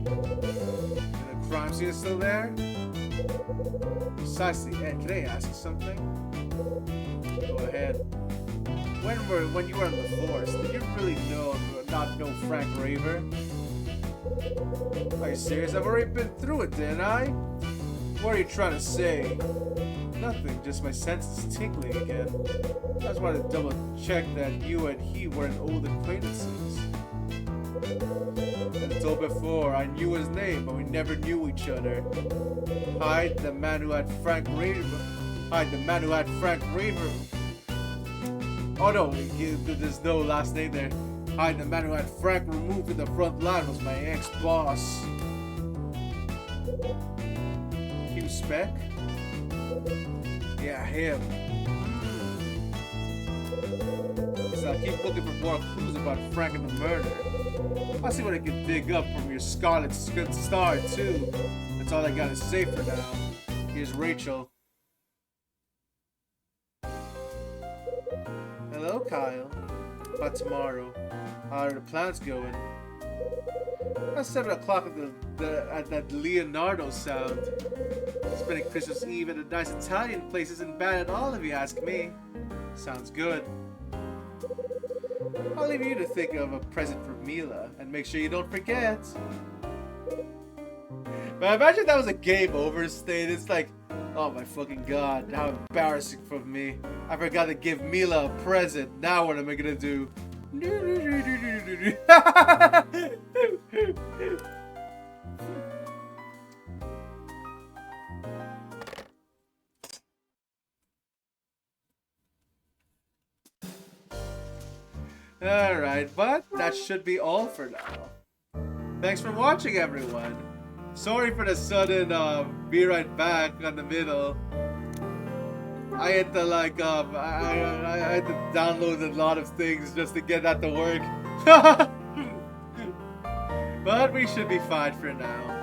And the crime scene is still there? Precisely. Ed, can I ask you something? Go ahead. When you were in the force, did you really not know Frank Raver? Are you serious? I've already been through it, didn't I? What are you trying to say? Nothing, just my senses tingling again. I just wanted to double check that you and he weren't old acquaintances. As I told before, I knew his name, but we never knew each other. Hyde, the man who had Frank Raver. Hyde, the man who had Frank Raver. Oh no, there's no last name there. Hyde, the man who had Frank removed in the front line, was my ex-boss. Hugh Speck? Yeah, him. So I'll keep looking for more clues about Frank and the murder. I'll see what I can dig up from your Scarlet Star, too. That's all I gotta say for now. Here's Rachel. Hello, Kyle. About tomorrow. How are the plans going? At 7 o'clock at that Leonardo sound. Spending Christmas Eve at a nice Italian place isn't bad at all if you ask me. Sounds good. I'll leave you to think of a present for Mila and make sure you don't forget. But imagine that was a game over state. It's like, oh my fucking god, how embarrassing for me. I forgot to give Mila a present. Now what am I gonna do? Alright, but that should be all for now. Thanks for watching, everyone. Sorry for the sudden be right back on the middle. I had to like I had to download a lot of things just to get that to work. But we should be fine for now.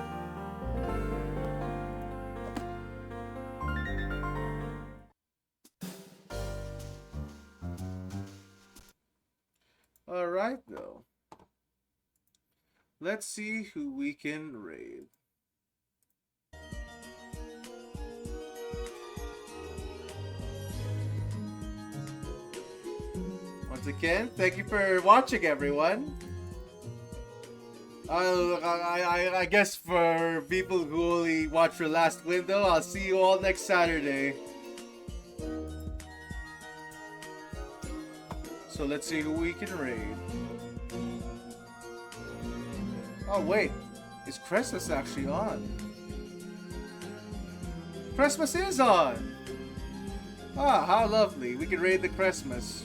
Alright though. Let's see who we can raid. Once again, thank you for watching, everyone. I guess for people who only watch for Last Window, I'll see you all next Saturday. So let's see who we can raid. Oh wait, is Christmas actually on? Christmas is on! Ah, how lovely. We can raid the Christmas.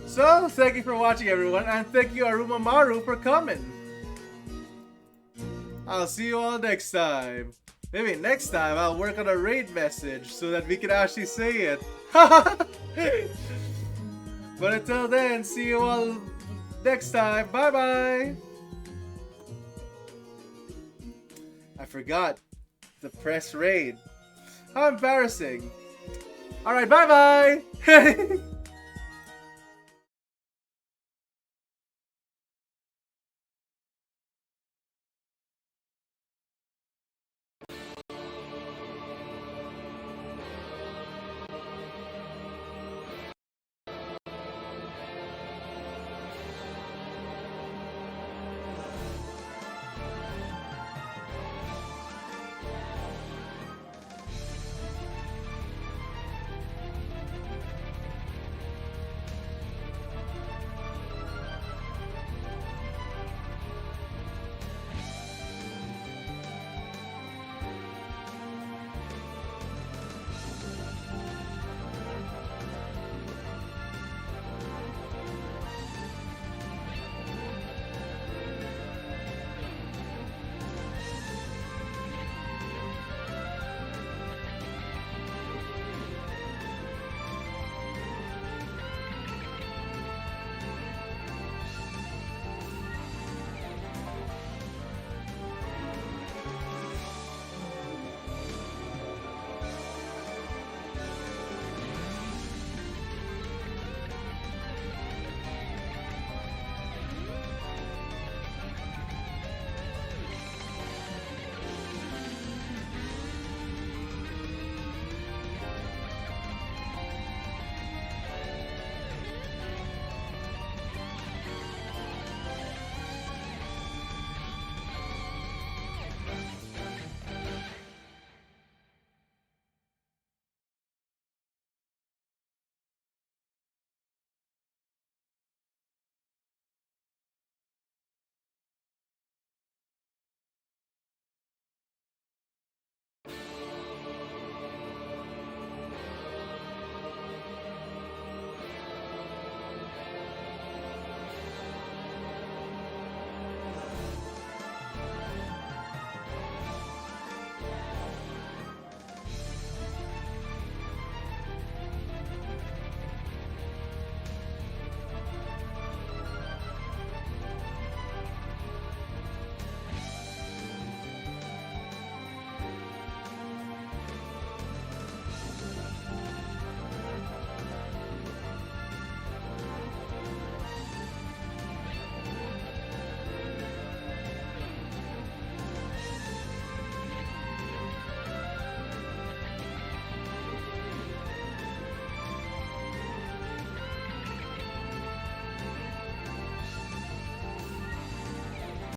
So, thank you for watching, everyone, and thank you, Aruma Maru, for coming. I'll see you all next time. Maybe next time I'll work on a raid message so that we can actually say it. But until then, see you all next time. Bye bye. I forgot to press raid. How embarrassing. Alright, bye bye.